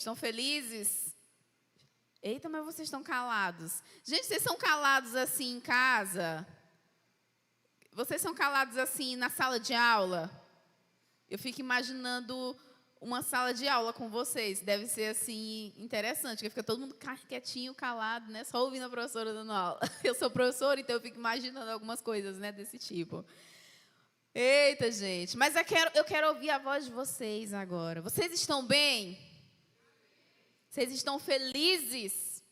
Estão felizes? Eita, mas vocês estão calados. Gente, vocês são calados assim em casa? Vocês são calados assim na sala de aula? Eu fico imaginando uma sala de aula com vocês. Deve ser assim interessante, porque fica todo mundo quietinho, calado, né? Só ouvindo a professora dando aula. Eu sou professora, então eu fico imaginando algumas coisas, né, desse tipo. Eita, gente. Mas eu quero ouvir a voz de vocês agora. Vocês estão bem? Vocês estão felizes?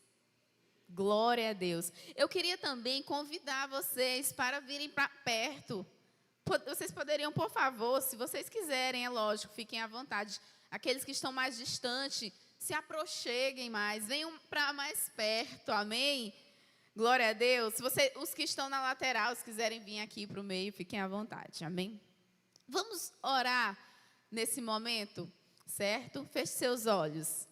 Glória a Deus. Eu queria também convidar vocês para virem para perto. Vocês poderiam, por favor, se vocês quiserem, é lógico, fiquem à vontade. Aqueles que estão mais distantes, se aproxeguem mais, venham para mais perto, amém? Glória a Deus. Os que estão na lateral, se quiserem vir aqui para o meio, fiquem à vontade, amém? Vamos orar nesse momento, certo? Feche seus olhos.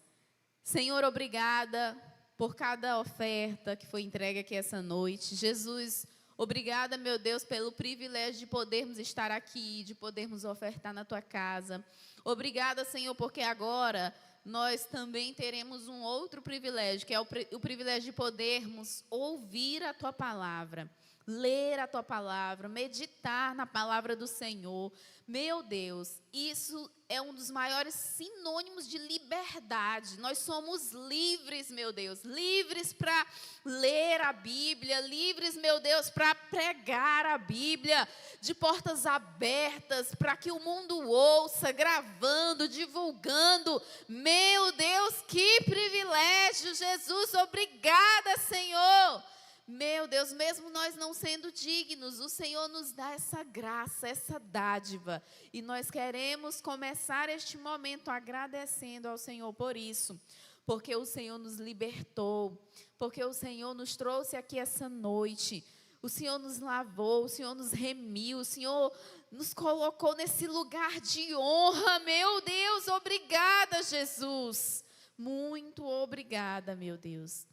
Senhor, obrigada por cada oferta que foi entregue aqui essa noite. Jesus, obrigada, meu Deus, pelo privilégio de podermos estar aqui, de podermos ofertar na Tua casa. Obrigada, Senhor, porque agora nós também teremos um outro privilégio, que é o privilégio de podermos ouvir a Tua palavra, ler a Tua palavra, meditar na palavra do Senhor. Meu Deus, isso é um dos maiores sinônimos de liberdade. Nós somos livres, meu Deus, livres para ler a Bíblia, livres, meu Deus, para pregar a Bíblia, de portas abertas, para que o mundo ouça, gravando, divulgando. Meu Deus, que privilégio, Jesus, obrigada, Senhor. Meu Deus, mesmo nós não sendo dignos, o Senhor nos dá essa graça, essa dádiva. E nós queremos começar este momento agradecendo ao Senhor por isso. Porque o Senhor nos libertou, porque o Senhor nos trouxe aqui essa noite. O Senhor nos lavou, o Senhor nos remiu, o Senhor nos colocou nesse lugar de honra. Meu Deus, obrigada, Jesus. Muito obrigada, meu Deus.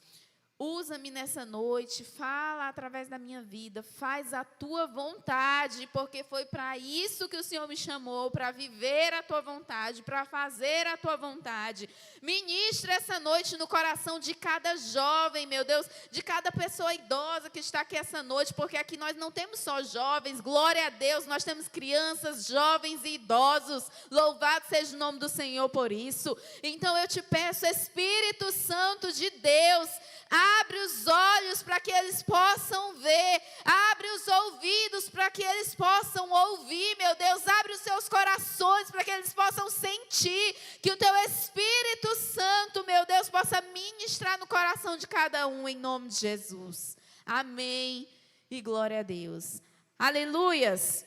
Usa-me nessa noite, fala através da minha vida, faz a Tua vontade, porque foi para isso que o Senhor me chamou, para viver a Tua vontade, para fazer a Tua vontade. Ministra essa noite no coração de cada jovem, meu Deus, de cada pessoa idosa que está aqui essa noite, porque aqui nós não temos só jovens, glória a Deus, nós temos crianças, jovens e idosos, louvado seja o nome do Senhor por isso. Então eu te peço, Espírito Santo de Deus, abre os olhos para que eles possam ver. Abre os ouvidos para que eles possam ouvir, meu Deus. Abre os seus corações para que eles possam sentir. Que o Teu Espírito Santo, meu Deus, possa ministrar no coração de cada um, em nome de Jesus. Amém e glória a Deus. Aleluias.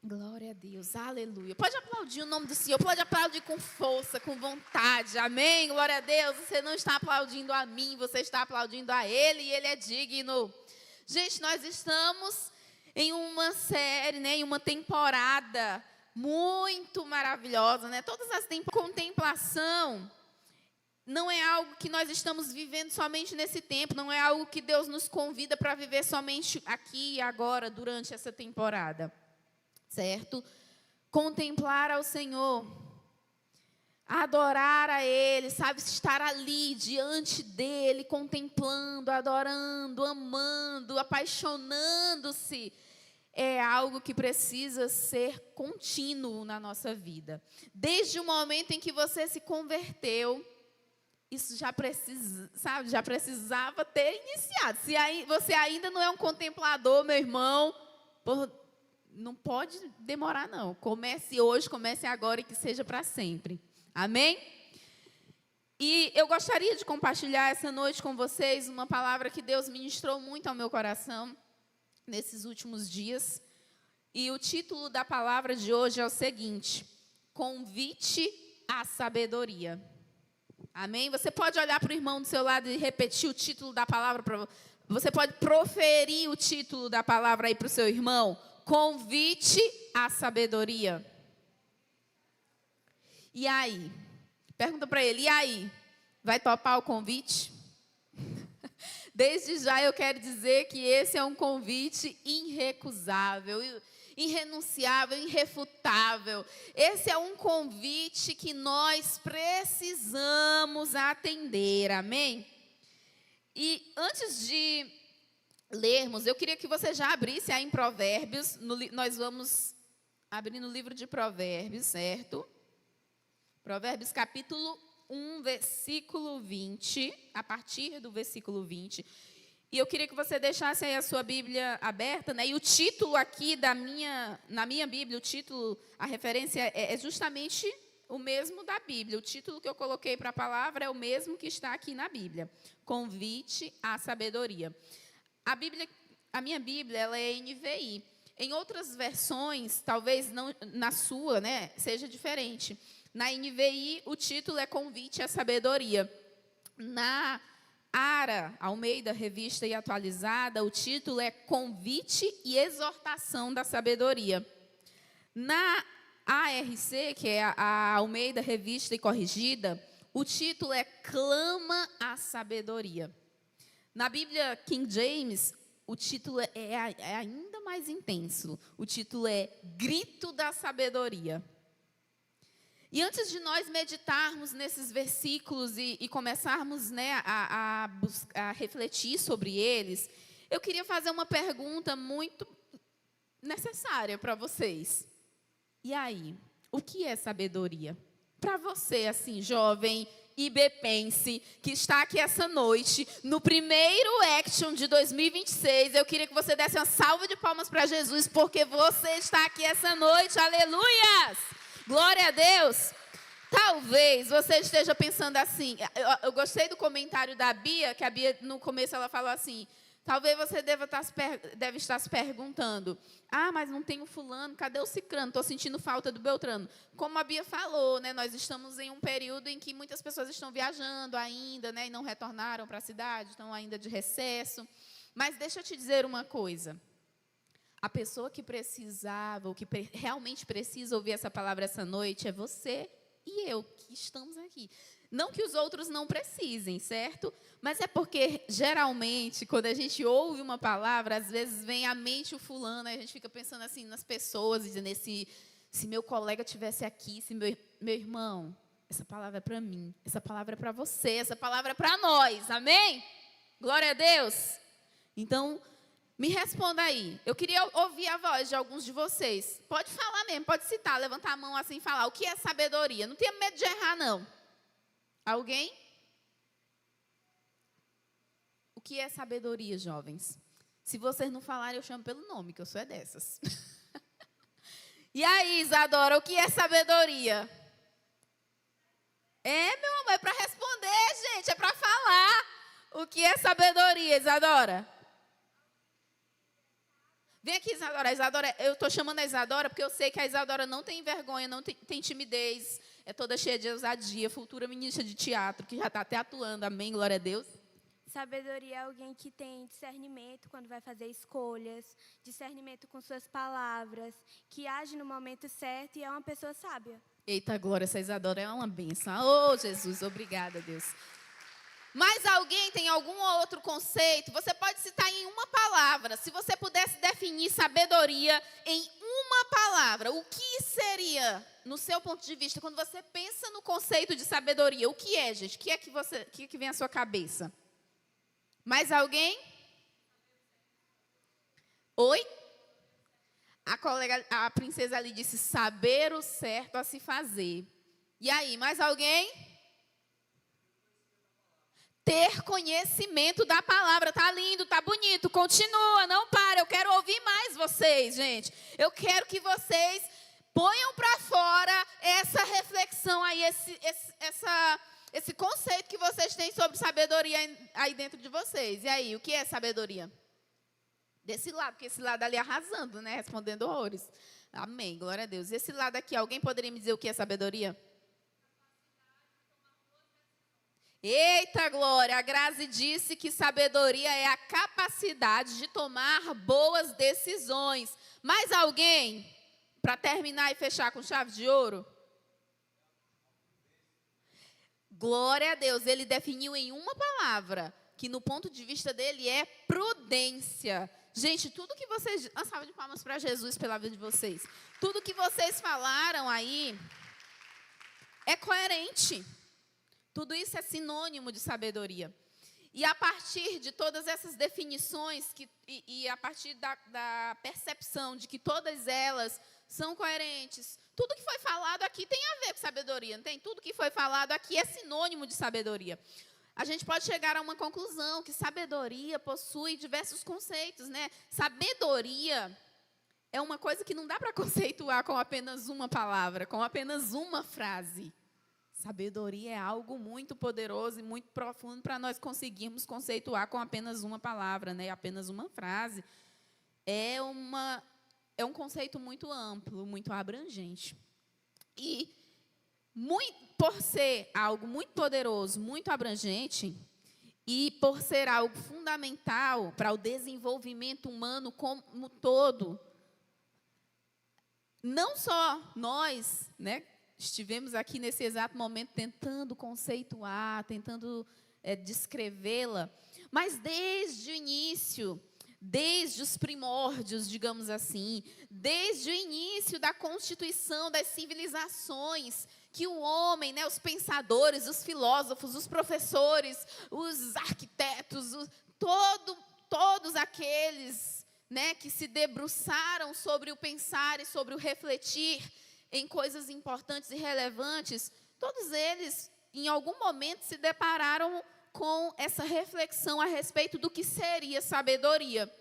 Glória a Deus, aleluia. Pode aplaudir o nome do Senhor, pode aplaudir com força, com vontade, amém? Glória a Deus, você não está aplaudindo a mim, você está aplaudindo a Ele e Ele é digno. Gente, nós estamos em uma série, né, em uma temporada muito maravilhosa, né? Todas as contemplação não é algo que nós estamos vivendo somente nesse tempo, não é algo que Deus nos convida para viver somente aqui e agora, durante essa temporada. Certo? Contemplar ao Senhor, adorar a Ele, sabe? Estar ali diante dEle, contemplando, adorando, amando, apaixonando-se, é algo que precisa ser contínuo na nossa vida. Desde o momento em que você se converteu, isso já precisava ter iniciado. Se você ainda não é um contemplador, meu irmão, não pode demorar, não. Comece hoje, comece agora e que seja para sempre. Amém? E eu gostaria de compartilhar essa noite com vocês uma palavra que Deus ministrou muito ao meu coração nesses últimos dias. E o título da palavra de hoje é o seguinte: convite à sabedoria. Amém? Você pode olhar para o irmão do seu lado e repetir o título da palavra para você. Você pode proferir o título da palavra aí para o seu irmão. Convite à sabedoria. E aí? Pergunta para ele, e aí? Vai topar o convite? Desde já eu quero dizer que esse é um convite irrecusável. irrenunciável, irrefutável. Esse é um convite que nós precisamos atender, amém? E antes de lermos, eu queria que você já abrisse aí em Provérbios, nós vamos abrir no livro de Provérbios, certo? Provérbios capítulo 1, versículo 20, a partir do versículo 20. E eu queria que você deixasse aí a sua Bíblia aberta, né? E o título aqui na minha Bíblia, o título, a referência é justamente o mesmo da Bíblia. O título que eu coloquei para a palavra é o mesmo que está aqui na Bíblia. Convite à sabedoria. A minha Bíblia, ela é NVI. Em outras versões, talvez não na sua, né, seja diferente. Na NVI, o título é Convite à Sabedoria. Na ARA, Almeida, Revista e Atualizada, o título é Convite e Exortação da Sabedoria. Na ARC, que é a Almeida, Revista e Corrigida, o título é Clama à Sabedoria. Na Bíblia King James, o título é ainda mais intenso. O título é Grito da Sabedoria. E antes de nós meditarmos nesses versículos e começarmos, né, a refletir sobre eles, eu queria fazer uma pergunta muito necessária para vocês. E aí, o que é sabedoria? Para você, assim, jovem ibepense, que está aqui essa noite, no primeiro Action de 2026, eu queria que você desse uma salva de palmas para Jesus, porque você está aqui essa noite, aleluias! Glória a Deus! Talvez você esteja pensando assim, eu gostei do comentário da Bia, que a Bia, no começo, ela falou assim, talvez você deve estar se perguntando, mas não tem o fulano, cadê o cicrano? Estou sentindo falta do Beltrano. Como a Bia falou, né, nós estamos em um período em que muitas pessoas estão viajando ainda, né, e não retornaram para a cidade, estão ainda de recesso. Mas deixa eu te dizer uma coisa. A pessoa que precisava, ou que realmente precisa ouvir essa palavra essa noite, é você e eu, que estamos aqui. Não que os outros não precisem, certo? Mas é porque, geralmente, quando a gente ouve uma palavra, às vezes vem à mente o fulano, aí a gente fica pensando assim nas pessoas, dizendo, se meu colega estivesse aqui, se meu irmão, essa palavra é para mim, essa palavra é para você, essa palavra é para nós, amém? Glória a Deus! Então, me responda aí. Eu queria ouvir a voz de alguns de vocês. Pode falar mesmo, pode citar, levantar a mão assim e falar. O que é sabedoria? Não tenha medo de errar, não. Alguém? O que é sabedoria, jovens? Se vocês não falarem, eu chamo pelo nome, que eu sou dessas. E aí, Isadora, o que é sabedoria? Meu amor, é para responder, gente, é para falar. O que é sabedoria, Isadora? Vem aqui, Isadora. Isadora, eu estou chamando a Isadora porque eu sei que a Isadora não tem vergonha, não tem timidez, é toda cheia de ousadia, futura ministra de teatro, que já está até atuando, amém, glória a Deus. Sabedoria é alguém que tem discernimento quando vai fazer escolhas, discernimento com suas palavras, que age no momento certo e é uma pessoa sábia. Eita, glória, essa Isadora é uma bênção. Oh, Jesus, obrigada, Deus. Mas alguém tem algum outro conceito? Você pode citar em uma palavra. Se você pudesse definir sabedoria em uma palavra, o que seria, no seu ponto de vista, quando você pensa no conceito de sabedoria? O que é, gente? O que vem à sua cabeça? Mais alguém? Oi? A princesa ali disse saber o certo a se fazer. E aí, mais alguém? Ter conhecimento da palavra. Tá lindo, tá bonito. Continua, não para. Eu quero ouvir mais vocês, gente. Eu quero que vocês ponham para fora essa reflexão aí, esse conceito que vocês têm sobre sabedoria aí dentro de vocês. E aí, o que é sabedoria? Desse lado, porque esse lado ali arrasando, né? Respondendo horrores. Amém, glória a Deus. Esse lado aqui, alguém poderia me dizer o que é sabedoria? Eita, glória! A Grazi disse que sabedoria é a capacidade de tomar boas decisões. Mais alguém? Para terminar e fechar com chave de ouro? Glória a Deus, ele definiu em uma palavra, que no ponto de vista dele é prudência. Gente, tudo que vocês... Uma salva de palmas para Jesus pela vida de vocês. Tudo que vocês falaram aí é coerente. Tudo isso é sinônimo de sabedoria. E a partir de todas essas definições, e a partir da percepção de que todas elas são coerentes, tudo que foi falado aqui tem a ver com sabedoria, não tem? Tudo que foi falado aqui é sinônimo de sabedoria. A gente pode chegar a uma conclusão que sabedoria possui diversos conceitos, né? Sabedoria é uma coisa que não dá para conceituar com apenas uma palavra, com apenas uma frase. Sabedoria é algo muito poderoso e muito profundo para nós conseguirmos conceituar com apenas uma palavra, né? Apenas uma frase. É um conceito muito amplo, muito abrangente. E por ser algo muito poderoso, muito abrangente, e por ser algo fundamental para o desenvolvimento humano como um todo, não só nós, né, estivemos aqui nesse exato momento tentando conceituar, tentando descrevê-la, mas desde o início, desde os primórdios, digamos assim, desde o início da constituição das civilizações, que o homem, né, os pensadores, os filósofos, os professores, os arquitetos, todos aqueles, né, que se debruçaram sobre o pensar e sobre o refletir em coisas importantes e relevantes, todos eles, em algum momento, se depararam com essa reflexão a respeito do que seria sabedoria.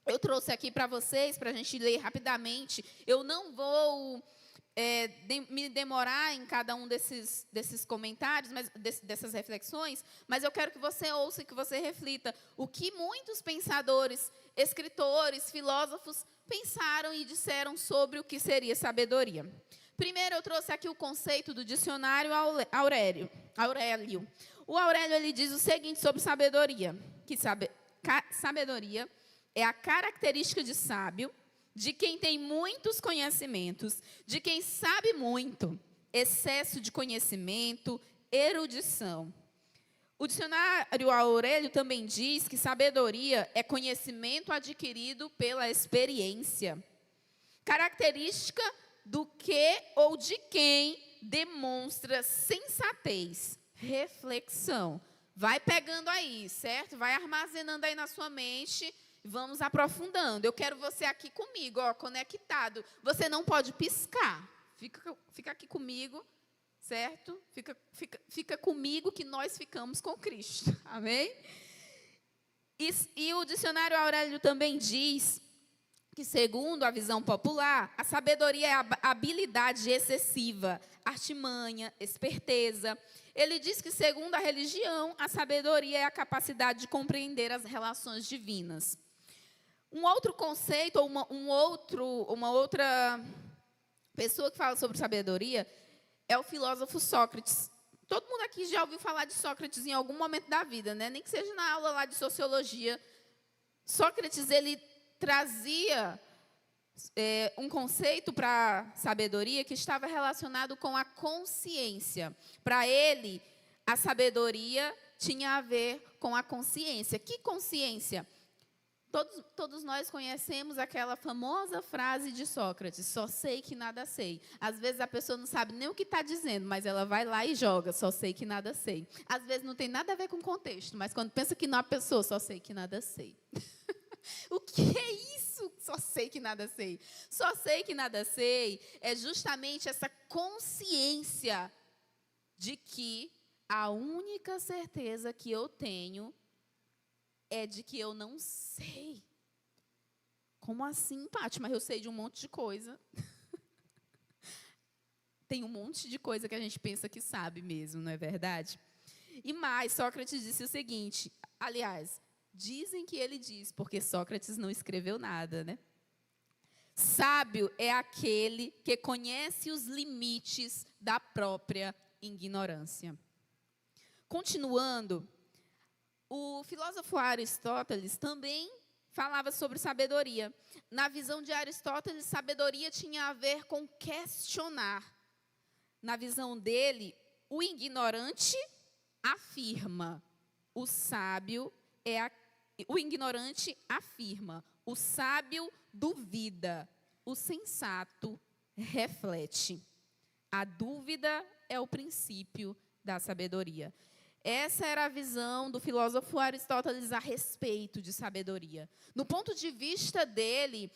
Eu trouxe aqui para vocês, para a gente ler rapidamente. Eu não vou me demorar em cada um desses comentários, dessas reflexões, mas eu quero que você ouça e que você reflita o que muitos pensadores, escritores, filósofos pensaram e disseram sobre o que seria sabedoria. Primeiro, eu trouxe aqui o conceito do dicionário Aurélio. O Aurélio ele diz o seguinte sobre sabedoria, que sabedoria é a característica de sábio, de quem tem muitos conhecimentos, de quem sabe muito, excesso de conhecimento, erudição. O dicionário Aurélio também diz que sabedoria é conhecimento adquirido pela experiência, característica do que ou de quem demonstra sensatez, reflexão. Vai pegando aí, certo? Vai armazenando aí na sua mente. Vamos aprofundando. Eu quero você aqui comigo, ó, conectado. Você não pode piscar. Fica aqui comigo, certo? Fica comigo que nós ficamos com Cristo. Amém? E o dicionário Aurélio também diz que, segundo a visão popular, a sabedoria é a habilidade excessiva, artimanha, esperteza. Ele diz que, segundo a religião, a sabedoria é a capacidade de compreender as relações divinas. Um outro conceito, ou uma outra pessoa que fala sobre sabedoria é o filósofo Sócrates. Todo mundo aqui já ouviu falar de Sócrates em algum momento da vida, né? Nem que seja na aula lá de sociologia. Sócrates, ele trazia um conceito para sabedoria que estava relacionado com a consciência. Para ele, a sabedoria tinha a ver com a consciência. Que consciência? Todos nós conhecemos aquela famosa frase de Sócrates, só sei que nada sei. Às vezes a pessoa não sabe nem o que está dizendo, mas ela vai lá e joga, só sei que nada sei. Às vezes não tem nada a ver com o contexto, mas quando pensa que não é a pessoa, só sei que nada sei. O que é isso? Só sei que nada sei. Só sei que nada sei é justamente essa consciência de que a única certeza que eu tenho é de que eu não sei. Como assim, Paty? Mas eu sei de um monte de coisa. Tem um monte de coisa que a gente pensa que sabe mesmo, não é verdade? E mais, Sócrates disse o seguinte, aliás, dizem que ele diz, porque Sócrates não escreveu nada, né? Sábio é aquele que conhece os limites da própria ignorância. Continuando, o filósofo Aristóteles também falava sobre sabedoria. Na visão de Aristóteles, sabedoria tinha a ver com questionar. Na visão dele, o ignorante afirma, o ignorante afirma, O sábio duvida, o sensato reflete. A dúvida é o princípio da sabedoria. Essa era a visão do filósofo Aristóteles a respeito de sabedoria. No ponto de vista dele,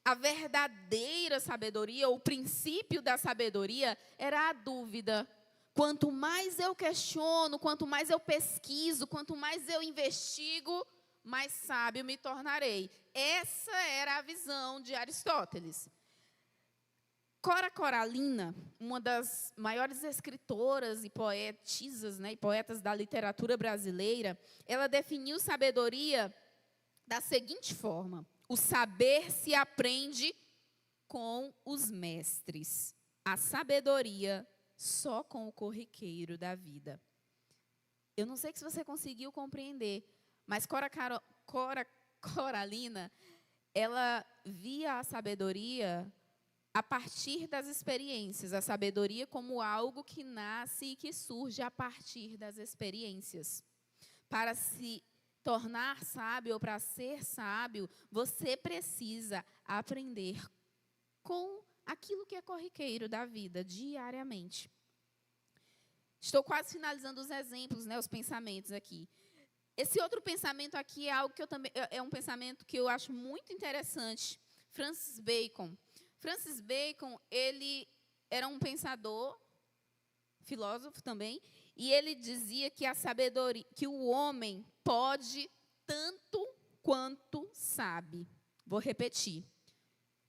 a verdadeira sabedoria, o princípio da sabedoria, era a dúvida. Quanto mais eu questiono, quanto mais eu pesquiso, quanto mais eu investigo, mais sábio me tornarei. Essa era a visão de Aristóteles. Cora Coralina, uma das maiores escritoras e poetisas, e poetas da literatura brasileira, ela definiu sabedoria da seguinte forma: o saber se aprende com os mestres, a sabedoria só com o corriqueiro da vida. Eu não sei se você conseguiu compreender, mas Cora Coralina, ela via a sabedoria a partir das experiências, a sabedoria como algo que nasce e que surge a partir das experiências. Para se tornar sábio ou para ser sábio, você precisa aprender com aquilo que é corriqueiro da vida, diariamente. Estou quase finalizando os exemplos, os pensamentos aqui. Esse outro pensamento aqui é algo que é um pensamento que eu acho muito interessante. Francis Bacon. Francis Bacon, ele era um pensador, filósofo também, e ele dizia que a sabedoria, que o homem pode tanto quanto sabe. Vou repetir.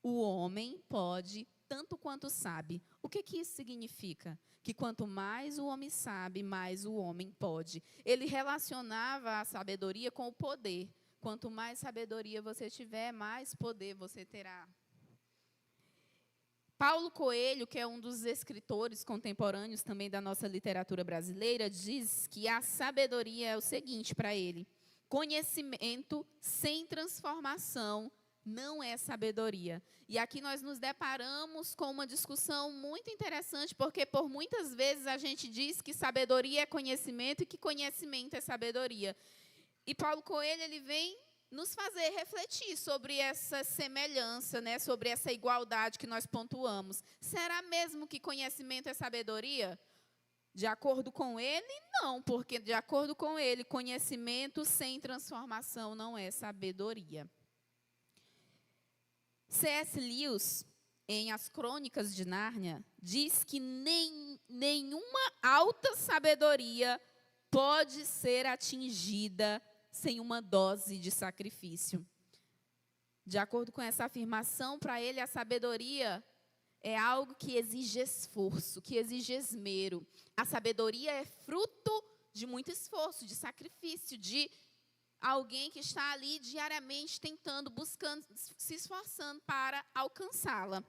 O homem pode tanto quanto sabe. O que isso significa? Que quanto mais o homem sabe, mais o homem pode. Ele relacionava a sabedoria com o poder. Quanto mais sabedoria você tiver, mais poder você terá. Paulo Coelho, que é um dos escritores contemporâneos também da nossa literatura brasileira, diz que a sabedoria é o seguinte para ele: conhecimento sem transformação não é sabedoria. E aqui nós nos deparamos com uma discussão muito interessante, porque por muitas vezes a gente diz que sabedoria é conhecimento e que conhecimento é sabedoria. E Paulo Coelho, ele vem nos fazer refletir sobre essa semelhança, sobre essa igualdade que nós pontuamos. Será mesmo que conhecimento é sabedoria? De acordo com ele, não, porque de acordo com ele, conhecimento sem transformação não é sabedoria. C.S. Lewis, em As Crônicas de Nárnia, diz que nenhuma alta sabedoria pode ser atingida sem uma dose de sacrifício. De acordo com essa afirmação, para ele a sabedoria é algo que exige esforço, que exige esmero. A sabedoria é fruto de muito esforço, de sacrifício, de alguém que está ali diariamente tentando, buscando, se esforçando para alcançá-la.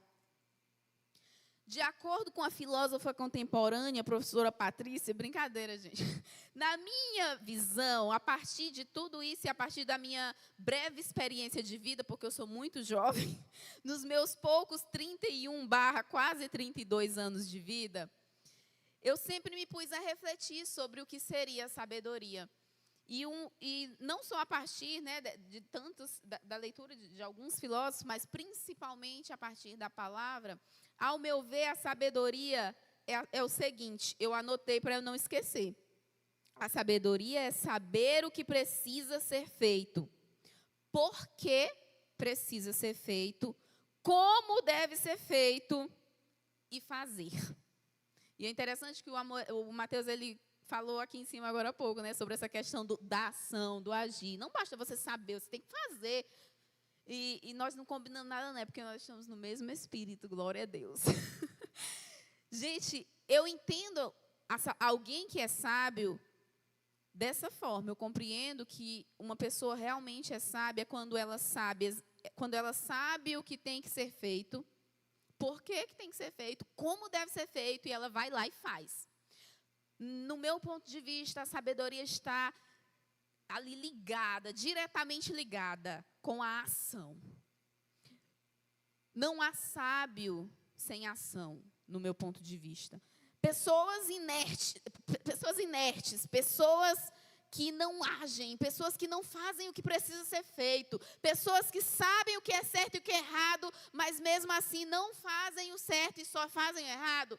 De acordo com a filósofa contemporânea, a professora Patrícia, brincadeira, gente. Na minha visão, a partir de tudo isso e a partir da minha breve experiência de vida, porque eu sou muito jovem, nos meus poucos 31/quase 32 anos de vida, eu sempre me pus a refletir sobre o que seria a sabedoria. E não só a partir de tantos, da leitura de alguns filósofos, mas principalmente a partir da palavra. Ao meu ver, a sabedoria é o seguinte, eu anotei para eu não esquecer. A sabedoria é saber o que precisa ser feito, por que precisa ser feito, como deve ser feito e fazer. E é interessante que o Mateus, ele falou aqui em cima agora há pouco, sobre essa questão da ação, do agir. Não basta você saber, você tem que fazer. E nós não combinamos nada, porque nós estamos no mesmo espírito, glória a Deus. Gente, eu entendo alguém que é sábio dessa forma. Eu compreendo que uma pessoa realmente é sábia quando ela sabe o que tem que ser feito, por que tem que ser feito, como deve ser feito, e ela vai lá e faz. No meu ponto de vista, a sabedoria está ali ligada, diretamente ligada com a ação. Não há sábio sem ação, no meu ponto de vista. Pessoas inertes, pessoas que não agem, pessoas que não fazem o que precisa ser feito, pessoas que sabem o que é certo e o que é errado, mas mesmo assim não fazem o certo e só fazem o errado.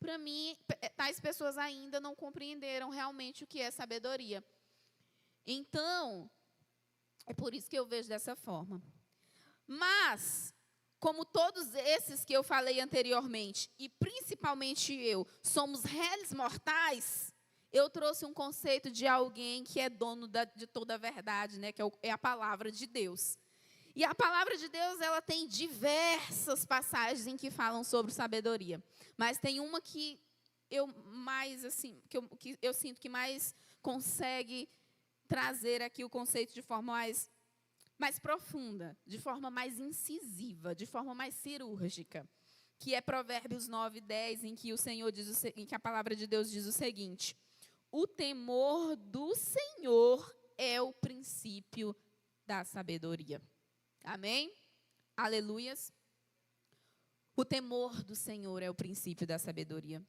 Para mim, tais pessoas ainda não compreenderam realmente o que é sabedoria. Então, é por isso que eu vejo dessa forma. Mas, como todos esses que eu falei anteriormente, e principalmente eu, somos réis mortais, eu trouxe um conceito de alguém que é dono de toda a verdade, né, que é a palavra de Deus. E a palavra de Deus, ela tem diversas passagens em que falam sobre sabedoria. Mas tem uma que eu mais, assim, que eu sinto que mais consegue trazer aqui o conceito de forma mais profunda, de forma mais incisiva, de forma mais cirúrgica, que é Provérbios 9:10, em que o Senhor em que a palavra de Deus diz o seguinte: o temor do Senhor é o princípio da sabedoria. Amém? Aleluias. O temor do Senhor é o princípio da sabedoria.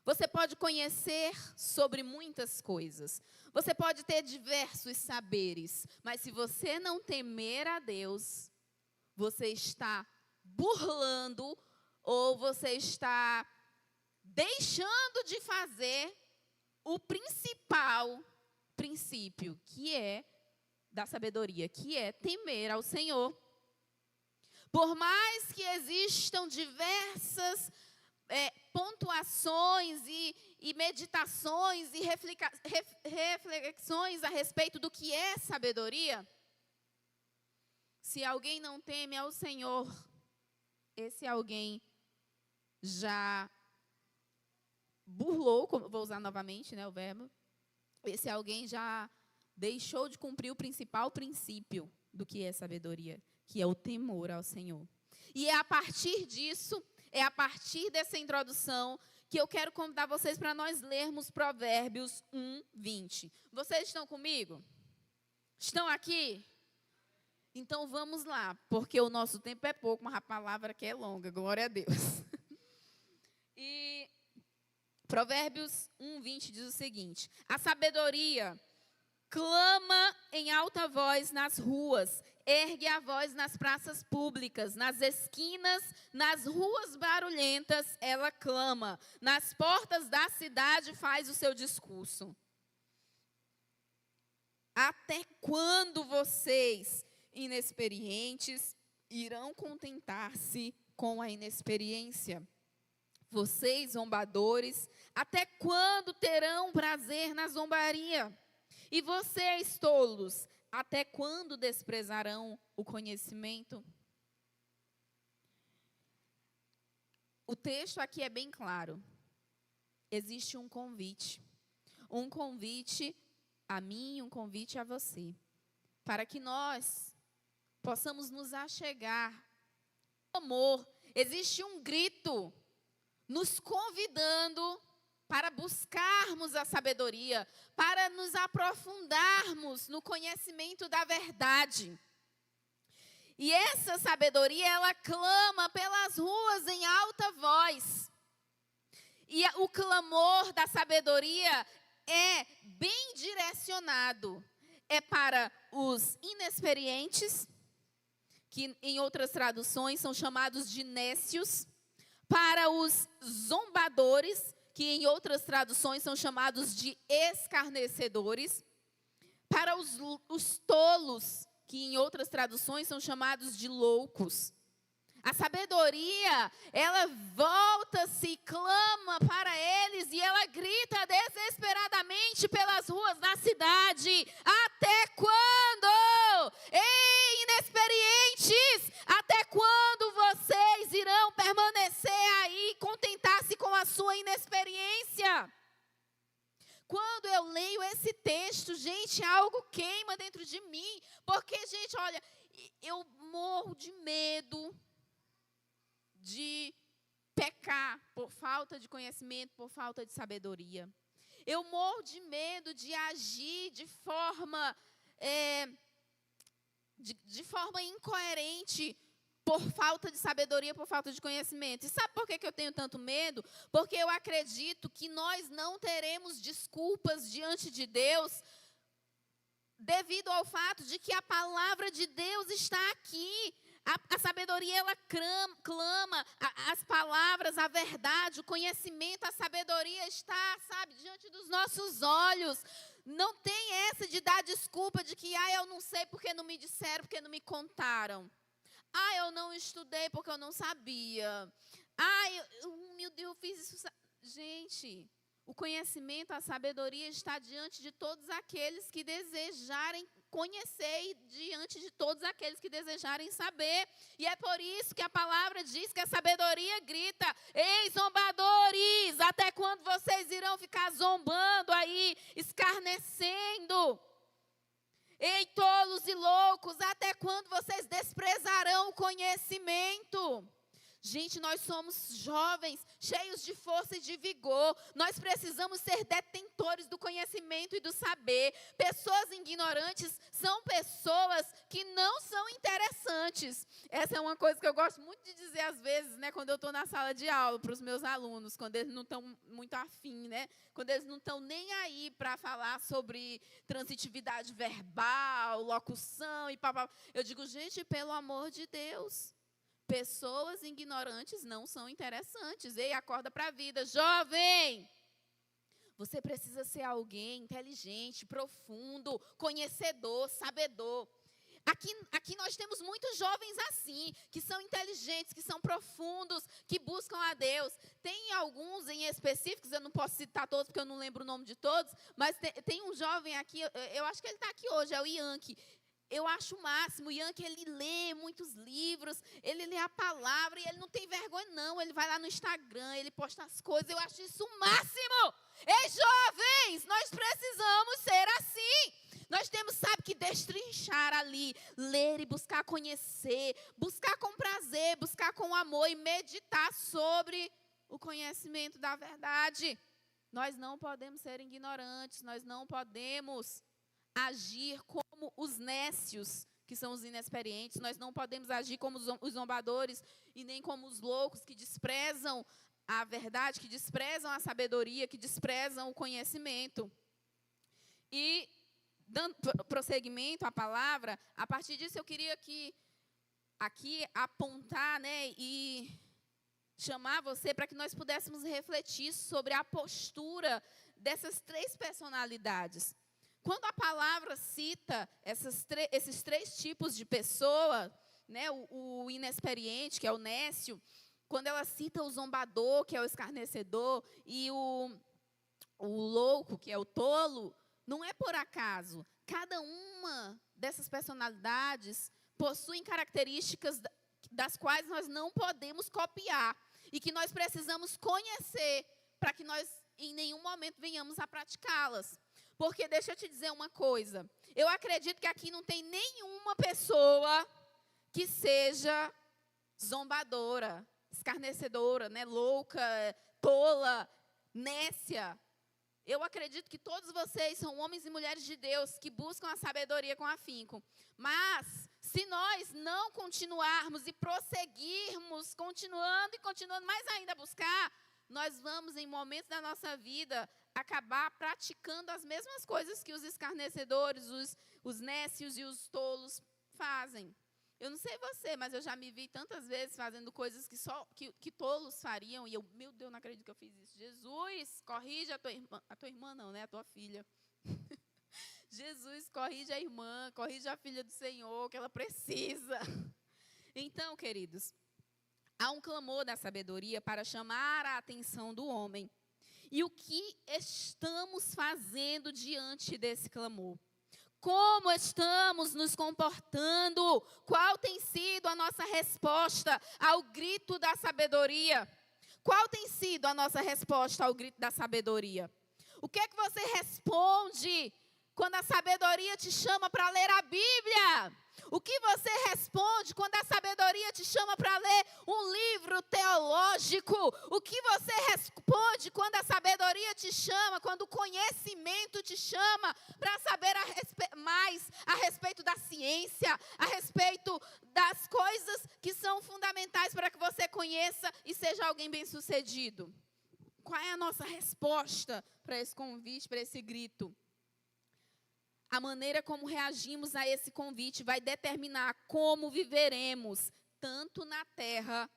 Você pode conhecer sobre muitas coisas. Você pode ter diversos saberes. Mas se você não temer a Deus, você está burlando ou você está deixando de fazer o principal princípio, que é da sabedoria, que é temer ao Senhor. Por mais que existam diversas pontuações e meditações e reflexões a respeito do que é sabedoria, se alguém não teme ao Senhor, esse alguém já burlou, vou usar novamente, né, o verbo, esse alguém já deixou de cumprir o principal princípio do que é sabedoria, que é o temor ao Senhor. E é a partir disso, é a partir dessa introdução que eu quero convidar vocês para nós lermos Provérbios 1:20. Vocês estão comigo? Estão aqui? Então vamos lá, porque o nosso tempo é pouco, mas a palavra que é longa, glória a Deus. E Provérbios 1:20 diz o seguinte: a sabedoria clama em alta voz nas ruas, ergue a voz nas praças públicas, nas esquinas, nas ruas barulhentas, ela clama. Nas portas da cidade faz o seu discurso. Até quando vocês, inexperientes, irão contentar-se com a inexperiência? Vocês, zombadores, até quando terão prazer na zombaria? E vocês, tolos, até quando desprezarão o conhecimento? O texto aqui é bem claro. Existe um convite. Um convite a mim, um convite a você. Para que nós possamos nos achegar. Amor, existe um grito nos convidando para buscarmos a sabedoria, para nos aprofundarmos no conhecimento da verdade. E essa sabedoria, ela clama pelas ruas em alta voz. E o clamor da sabedoria é bem direcionado. É para os inexperientes, que em outras traduções são chamados de nécios, para os zombadores, que em outras traduções são chamados de escarnecedores, para os tolos, que em outras traduções são chamados de loucos. A sabedoria, ela volta-se e clama para eles e ela grita desesperadamente pelas ruas da cidade. Até quando? Ei, inexperientes, até quando vocês irão permanecer aí e contentar-se com a sua inexperiência? Quando eu leio esse texto, gente, algo queima dentro de mim. Porque, gente, olha, eu morro de medo de pecar por falta de conhecimento, por falta de sabedoria. Eu morro de medo de agir de forma incoerente por falta de sabedoria, por falta de conhecimento. E sabe por que eu tenho tanto medo? Porque eu acredito que nós não teremos desculpas diante de Deus devido ao fato de que a palavra de Deus está aqui. A sabedoria, ela clama as palavras, a verdade, o conhecimento, a sabedoria está, sabe, diante dos nossos olhos. Não tem essa de dar desculpa de que, eu não sei porque não me disseram, porque não me contaram. Eu não estudei porque eu não sabia. Meu Deus, eu fiz isso. Gente, o conhecimento, a sabedoria está diante de todos aqueles que desejarem conhecer e diante de todos aqueles que desejarem saber. E é por isso que a palavra diz que a sabedoria grita: ei, zombadores, até quando vocês irão ficar zombando aí, escarnecendo? Ei, tolos e loucos, até quando vocês desprezarão o conhecimento? Gente, nós somos jovens, cheios de força e de vigor. Nós precisamos ser detentores do conhecimento e do saber. Pessoas ignorantes são pessoas que não são interessantes. Essa é uma coisa que eu gosto muito de dizer às vezes, né, quando eu estou na sala de aula para os meus alunos, quando eles não estão muito afim, né, quando eles não estão nem aí para falar sobre transitividade verbal, locução e papá. Eu digo, gente, pelo amor de Deus, pessoas ignorantes não são interessantes. Ei, acorda para a vida. Jovem, você precisa ser alguém inteligente, profundo, conhecedor, sabedor. Aqui nós temos muitos jovens assim, que são inteligentes, que são profundos, que buscam a Deus. Tem alguns em específicos, eu não posso citar todos, porque eu não lembro o nome de todos, mas tem um jovem aqui, eu acho que ele está aqui hoje, é o Yankee. Eu acho o máximo. O Yankee, ele lê muitos livros, ele lê a palavra e ele não tem vergonha, não. Ele vai lá no Instagram, ele posta as coisas. Eu acho isso o máximo. Ei, jovens, nós precisamos ser assim. Nós temos, sabe, que destrinchar ali, ler e buscar conhecer, buscar com prazer, buscar com amor e meditar sobre o conhecimento da verdade. Nós não podemos ser ignorantes, nós não podemos agir como os nécios, que são os inexperientes. Nós não podemos agir como os zombadores e nem como os loucos que desprezam a verdade, que desprezam a sabedoria, que desprezam o conhecimento. E, dando prosseguimento à palavra, a partir disso eu queria aqui apontar, né, e chamar você para que nós pudéssemos refletir sobre a postura dessas três personalidades. Quando a palavra cita esses três tipos de pessoa, né, o inexperiente, que é o nécio, quando ela cita o zombador, que é o escarnecedor, e o louco, que é o tolo, não é por acaso. Cada uma dessas personalidades possui características das quais nós não podemos copiar e que nós precisamos conhecer para que nós, em nenhum momento, venhamos a praticá-las. Porque deixa eu te dizer uma coisa, eu acredito que aqui não tem nenhuma pessoa que seja zombadora, escarnecedora, né, louca, tola, nécia. Eu acredito que todos vocês são homens e mulheres de Deus que buscam a sabedoria com afinco. Mas, se nós não continuarmos e prosseguirmos, continuando mais ainda a buscar, nós vamos, em momentos da nossa vida, acabar praticando as mesmas coisas que os escarnecedores, os nécios e os tolos fazem. Eu não sei você, mas eu já me vi tantas vezes fazendo coisas que tolos fariam, e eu, meu Deus, não acredito que eu fiz isso. Jesus, corrige a tua irmã não, né, a tua filha. Jesus, corrige a irmã, corrige a filha do Senhor, que ela precisa. Então, queridos, há um clamor da sabedoria para chamar a atenção do homem. E o que estamos fazendo diante desse clamor? Como estamos nos comportando? Qual tem sido a nossa resposta ao grito da sabedoria? Qual tem sido a nossa resposta ao grito da sabedoria? O que é que você responde quando a sabedoria te chama para ler a Bíblia? O que você responde quando a sabedoria te chama para ler um livro teológico? O que você responde quando a sabedoria te chama, quando o conhecimento te chama para saber mais a respeito da ciência, a respeito das coisas que são fundamentais para que você conheça e seja alguém bem-sucedido? Qual é a nossa resposta para esse convite, para esse grito? A maneira como reagimos a esse convite vai determinar como viveremos, tanto na terra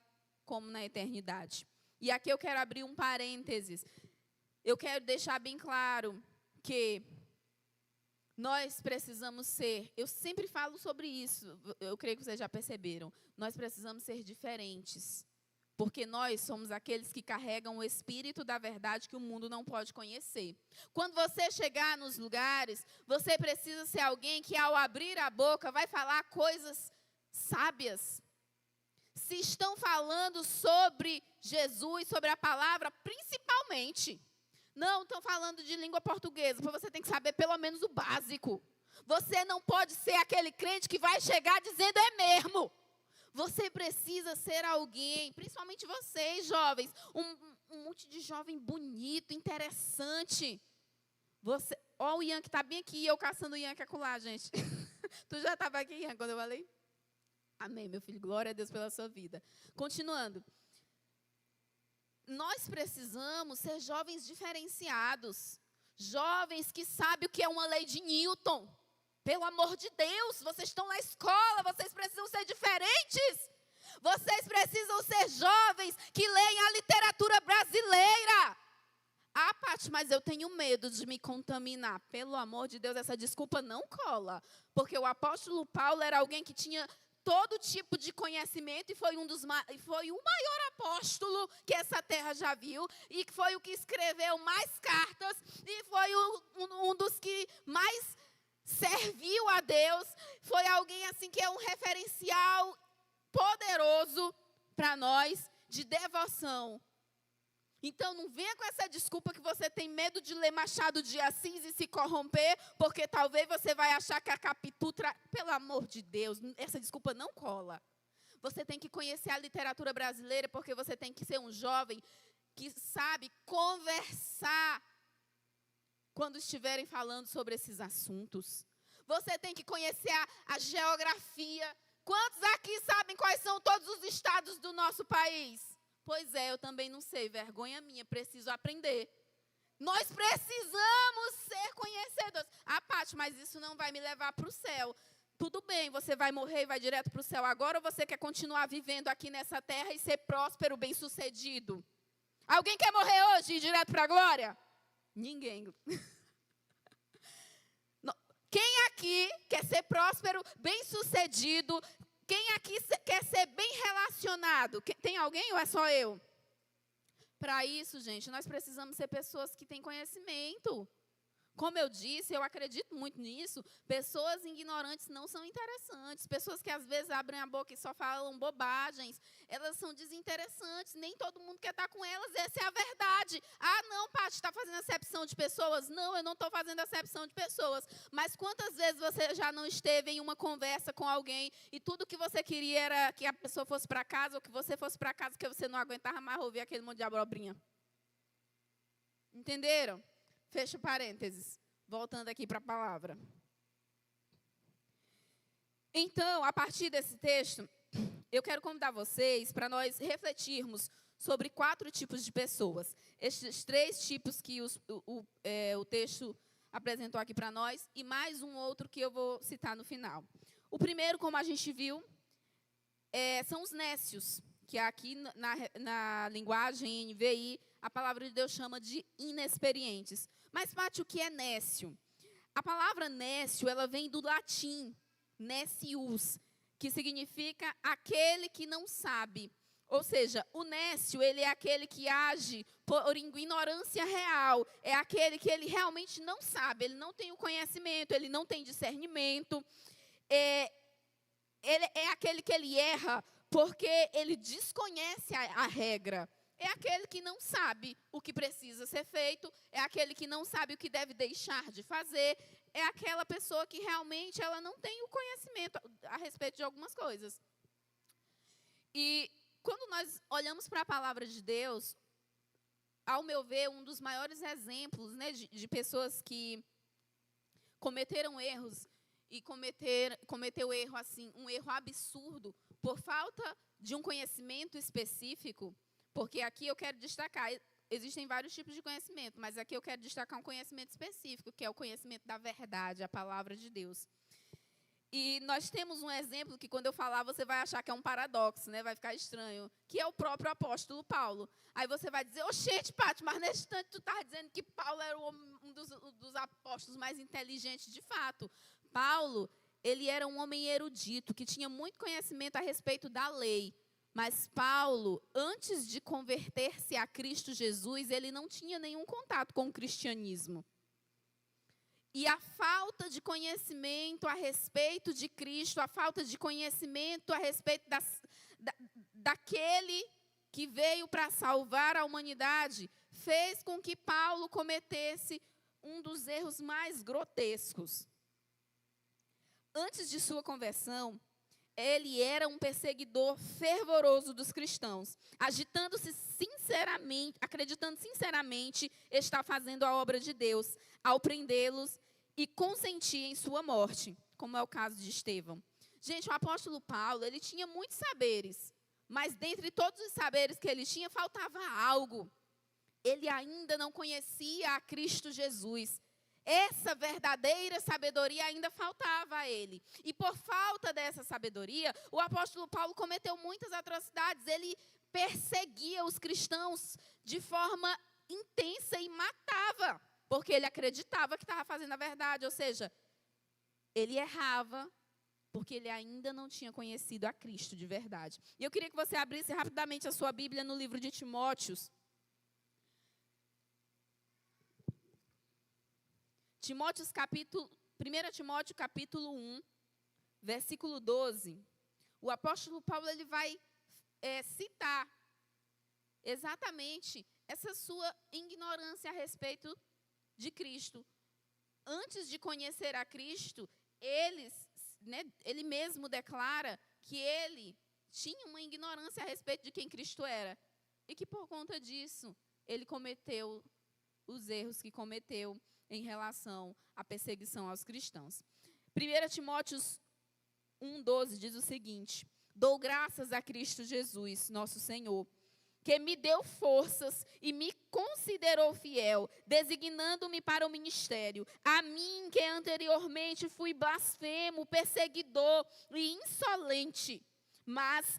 como na eternidade. E aqui eu quero abrir um parênteses. Eu quero deixar bem claro que nós precisamos ser, eu sempre falo sobre isso, eu creio que vocês já perceberam, nós precisamos ser diferentes. Porque nós somos aqueles que carregam o espírito da verdade que o mundo não pode conhecer. Quando você chegar nos lugares, você precisa ser alguém que, ao abrir a boca, vai falar coisas sábias. Se estão falando sobre Jesus, sobre a palavra, principalmente. Não estão falando de língua portuguesa, porque você tem que saber pelo menos o básico. Você não pode ser aquele crente que vai chegar dizendo é mesmo. Você precisa ser alguém, principalmente vocês, jovens, um monte de jovem bonito, interessante. Ó, o Ian que está bem aqui, eu caçando o Ian que acolá, gente. Tu já estava aqui, Ian, quando eu falei? Amém, meu filho, glória a Deus pela sua vida. Continuando. Nós precisamos ser jovens diferenciados. Jovens que sabem o que é uma lei de Newton. Pelo amor de Deus, vocês estão na escola, vocês precisam ser diferentes. Vocês precisam ser jovens que leem a literatura brasileira. Ah, Paty, mas eu tenho medo de me contaminar. Pelo amor de Deus, essa desculpa não cola. Porque o apóstolo Paulo era alguém que tinha todo tipo de conhecimento e foi o maior apóstolo que essa terra já viu. E foi o que escreveu mais cartas e foi um dos que mais serviu a Deus, foi alguém assim que é um referencial poderoso para nós de devoção. Então não venha com essa desculpa que você tem medo de ler Machado de Assis e se corromper, porque talvez você vai achar que a Capitu pelo amor de Deus, essa desculpa não cola. Você tem que conhecer a literatura brasileira, porque você tem que ser um jovem que sabe conversar quando estiverem falando sobre esses assuntos. Você tem que conhecer a geografia. Quantos aqui sabem quais são todos os estados do nosso país? Pois é, eu também não sei, vergonha minha, preciso aprender. Nós precisamos ser conhecedores. Ah, Paty, mas isso não vai me levar para o céu. Tudo bem, você vai morrer e vai direto para o céu agora, ou você quer continuar vivendo aqui nessa terra e ser próspero, bem-sucedido? Alguém quer morrer hoje e ir direto para a glória? Ninguém. Quem aqui quer ser próspero, bem-sucedido? Quem aqui quer ser bem relacionado? Tem alguém ou é só eu? Para isso, gente, nós precisamos ser pessoas que têm conhecimento. Como eu disse, eu acredito muito nisso, pessoas ignorantes não são interessantes. Pessoas que às vezes abrem a boca e só falam bobagens, elas são desinteressantes, nem todo mundo quer estar com elas, essa é a verdade. Ah, não, Paty, está fazendo acepção de pessoas? Não, eu não estou fazendo acepção de pessoas. Mas quantas vezes você já não esteve em uma conversa com alguém e tudo que você queria era que a pessoa fosse para casa ou que você fosse para casa porque você não aguentava mais ouvir aquele monte de abobrinha? Entenderam? Fecha parênteses, voltando aqui para a palavra. Então, a partir desse texto, eu quero convidar vocês para nós refletirmos sobre 4 tipos de pessoas. Estes 3 tipos que o texto apresentou aqui para nós e mais um outro que eu vou citar no final. O primeiro, como a gente viu, são os nécios, que aqui na linguagem NVI, a palavra de Deus chama de inexperientes. Mas, Paty, o que é nécio? A palavra nécio, ela vem do latim, necius, que significa aquele que não sabe. Ou seja, o nécio, ele é aquele que age por ignorância real. É aquele que ele realmente não sabe, ele não tem o conhecimento, ele não tem discernimento. Ele é aquele que ele erra porque ele desconhece a regra. É aquele que não sabe o que precisa ser feito, é aquele que não sabe o que deve deixar de fazer, é aquela pessoa que realmente ela não tem o conhecimento a respeito de algumas coisas. E quando nós olhamos para a palavra de Deus, ao meu ver, um dos maiores exemplos, né, de pessoas que cometeram erros e cometeu erro assim, um erro absurdo por falta de um conhecimento específico. Porque aqui eu quero destacar, existem vários tipos de conhecimento, mas aqui eu quero destacar um conhecimento específico, que é o conhecimento da verdade, a palavra de Deus. E nós temos um exemplo que, quando eu falar, você vai achar que é um paradoxo, né? Vai ficar estranho, que é o próprio apóstolo Paulo. Aí você vai dizer, oxente, Pati, mas nesse instante tu está dizendo que Paulo era um dos apóstolos mais inteligentes. De fato, Paulo, ele era um homem erudito, que tinha muito conhecimento a respeito da lei. Mas Paulo, antes de converter-se a Cristo Jesus, ele não tinha nenhum contato com o cristianismo. E a falta de conhecimento a respeito de Cristo, a falta de conhecimento a respeito daquele que veio para salvar a humanidade, fez com que Paulo cometesse um dos erros mais grotescos. Antes de sua conversão, ele era um perseguidor fervoroso dos cristãos, agitando-se sinceramente, acreditando sinceramente estar fazendo a obra de Deus, ao prendê-los e consentir em sua morte, como é o caso de Estevão. Gente, o apóstolo Paulo, ele tinha muitos saberes, mas dentre todos os saberes que ele tinha, faltava algo. Ele ainda não conhecia a Cristo Jesus. Essa verdadeira sabedoria ainda faltava a ele. E por falta dessa sabedoria, o apóstolo Paulo cometeu muitas atrocidades. Ele perseguia os cristãos de forma intensa e matava, porque ele acreditava que estava fazendo a verdade. Ou seja, ele errava porque ele ainda não tinha conhecido a Cristo de verdade. E eu queria que você abrisse rapidamente a sua Bíblia no livro de Timóteos. 1 Timóteo capítulo 1, versículo 12. O apóstolo Paulo, ele vai citar exatamente essa sua ignorância a respeito de Cristo. Antes de conhecer a Cristo, ele mesmo declara que ele tinha uma ignorância a respeito de quem Cristo era. E que por conta disso, ele cometeu os erros que cometeu em relação à perseguição aos cristãos. 1 Timóteo 1,12 diz o seguinte: dou graças a Cristo Jesus, nosso Senhor, que me deu forças e me considerou fiel, designando-me para o ministério. A mim, que anteriormente fui blasfemo, perseguidor e insolente, mas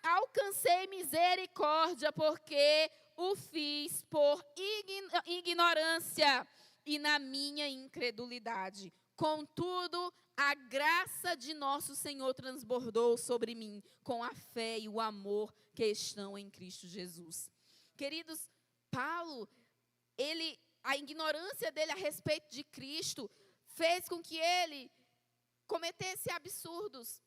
alcancei misericórdia, porque o fiz por ignorância e na minha incredulidade. Contudo, a graça de nosso Senhor transbordou sobre mim com a fé e o amor que estão em Cristo Jesus. Queridos, Paulo, a ignorância dele a respeito de Cristo fez com que ele cometesse absurdos.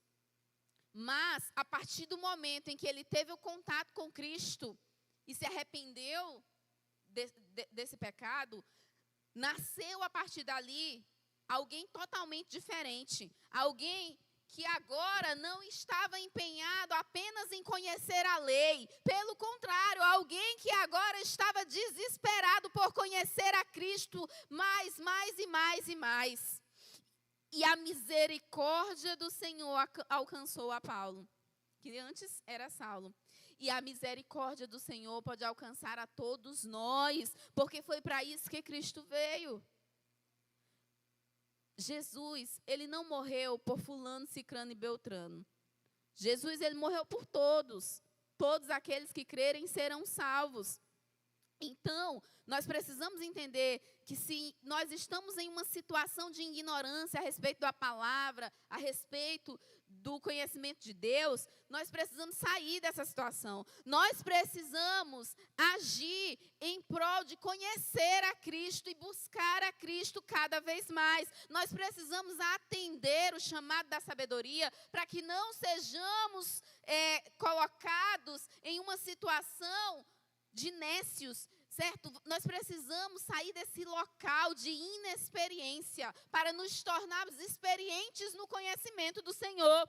Mas, a partir do momento em que ele teve o contato com Cristo e se arrependeu desse pecado, nasceu a partir dali alguém totalmente diferente. Alguém que agora não estava empenhado apenas em conhecer a lei. Pelo contrário, alguém que agora estava desesperado por conhecer a Cristo mais e mais. E a misericórdia do Senhor alcançou a Paulo, que antes era Saulo. E a misericórdia do Senhor pode alcançar a todos nós, porque foi para isso que Cristo veio. Jesus, ele não morreu por fulano, cicrano e beltrano. Jesus, ele morreu por todos. Todos aqueles que crerem serão salvos. Então, nós precisamos entender que se nós estamos em uma situação de ignorância a respeito da palavra, a respeito do conhecimento de Deus, nós precisamos sair dessa situação. Nós precisamos agir em prol de conhecer a Cristo e buscar a Cristo cada vez mais. Nós precisamos atender o chamado da sabedoria para que não sejamos colocados em uma situação de nécios, certo? Nós precisamos sair desse local de inexperiência para nos tornarmos experientes no conhecimento do Senhor.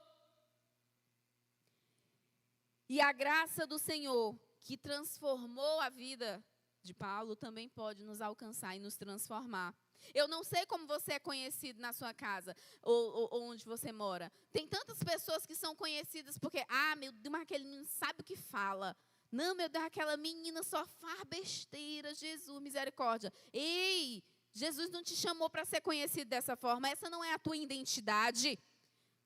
E a graça do Senhor, que transformou a vida de Paulo, também pode nos alcançar e nos transformar. Eu não sei como você é conhecido na sua casa ou onde você mora. Tem tantas pessoas que são conhecidas porque, meu Deus, mas aquele não sabe o que fala. Não, meu Deus, aquela menina só faz besteira, Jesus, misericórdia. Ei, Jesus não te chamou para ser conhecido dessa forma, essa não é a tua identidade.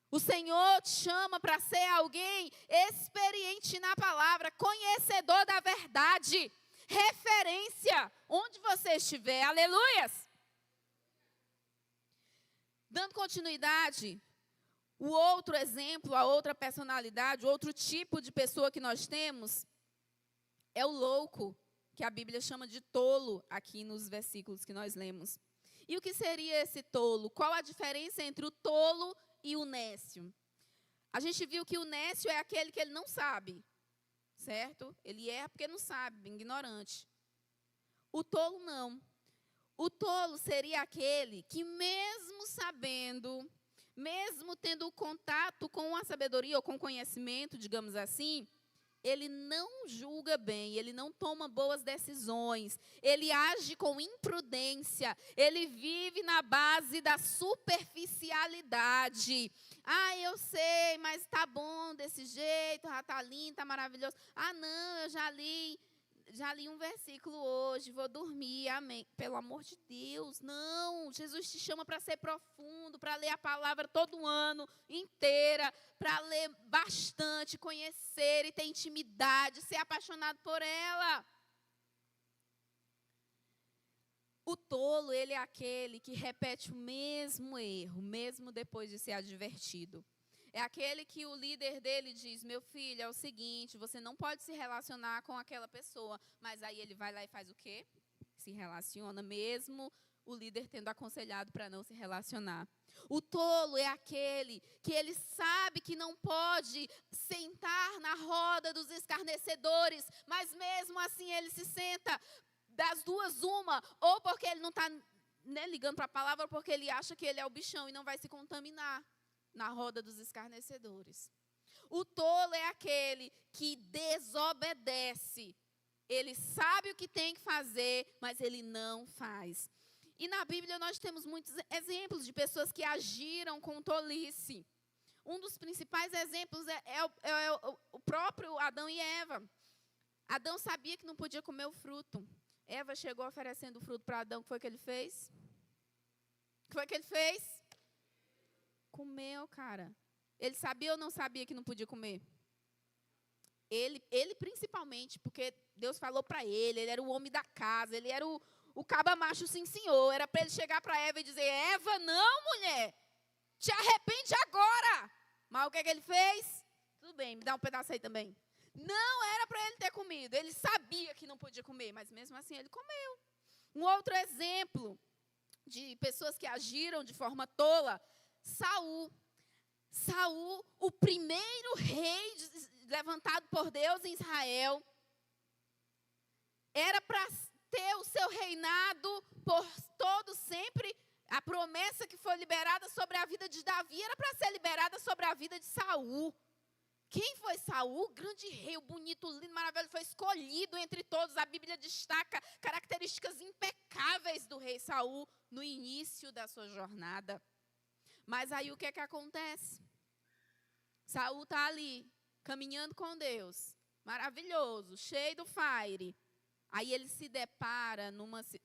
O Senhor te chama para ser alguém experiente na palavra, conhecedor da verdade, referência, onde você estiver, aleluias. Dando continuidade, o outro exemplo, a outra personalidade, o outro tipo de pessoa que nós temos é o louco, que a Bíblia chama de tolo, aqui nos versículos que nós lemos. E o que seria esse tolo? Qual a diferença entre o tolo e o nécio? A gente viu que o nécio é aquele que ele não sabe, certo? Ele erra porque não sabe, ignorante. O tolo não. O tolo seria aquele que mesmo sabendo, mesmo tendo contato com a sabedoria ou com o conhecimento, digamos assim, ele não julga bem, ele não toma boas decisões, ele age com imprudência, ele vive na base da superficialidade. Ah, eu sei, mas tá bom desse jeito, tá lindo, tá maravilhoso. Ah, não, eu já li um versículo hoje, vou dormir, amém. Pelo amor de Deus, não. Jesus te chama para ser profundo, para ler a palavra todo ano inteira, para ler bastante, conhecer e ter intimidade, ser apaixonado por ela. O tolo, ele é aquele que repete o mesmo erro, mesmo depois de ser advertido. É aquele que o líder dele diz, meu filho, é o seguinte, você não pode se relacionar com aquela pessoa. Mas aí ele vai lá e faz o quê? Se relaciona, mesmo o líder tendo aconselhado para não se relacionar. O tolo é aquele que ele sabe que não pode sentar na roda dos escarnecedores, mas mesmo assim ele se senta. Das duas, uma, ou porque ele não está ligando para a palavra, ou porque ele acha que ele é o bichão e não vai se contaminar na roda dos escarnecedores. O tolo é aquele que desobedece. Ele sabe o que tem que fazer, mas ele não faz. E na Bíblia nós temos muitos exemplos de pessoas que agiram com tolice. Um dos principais exemplos é o próprio Adão e Eva. Adão sabia que não podia comer o fruto. Eva chegou oferecendo o fruto para Adão. O que foi que ele fez? O que foi que ele fez? Comeu, cara. Ele sabia ou não sabia que não podia comer? Ele principalmente, porque Deus falou para ele era o homem da casa, ele era o caba macho, sim, senhor. Era para ele chegar para Eva e dizer, Eva, não, mulher, te arrepende agora. Mas o que ele fez? Tudo bem, me dá um pedaço aí também. Não era para ele ter comido, ele sabia que não podia comer, mas mesmo assim ele comeu. Um outro exemplo de pessoas que agiram de forma tola, Saul, o primeiro rei levantado por Deus em Israel, era para ter o seu reinado por todo sempre. A promessa que foi liberada sobre a vida de Davi era para ser liberada sobre a vida de Saul. Quem foi Saul? O grande rei, o bonito, lindo, maravilhoso, foi escolhido entre todos. A Bíblia destaca características impecáveis do rei Saul no início da sua jornada. Mas aí o que é que acontece? Saul está ali, caminhando com Deus, maravilhoso, cheio do fire. Aí ele se depara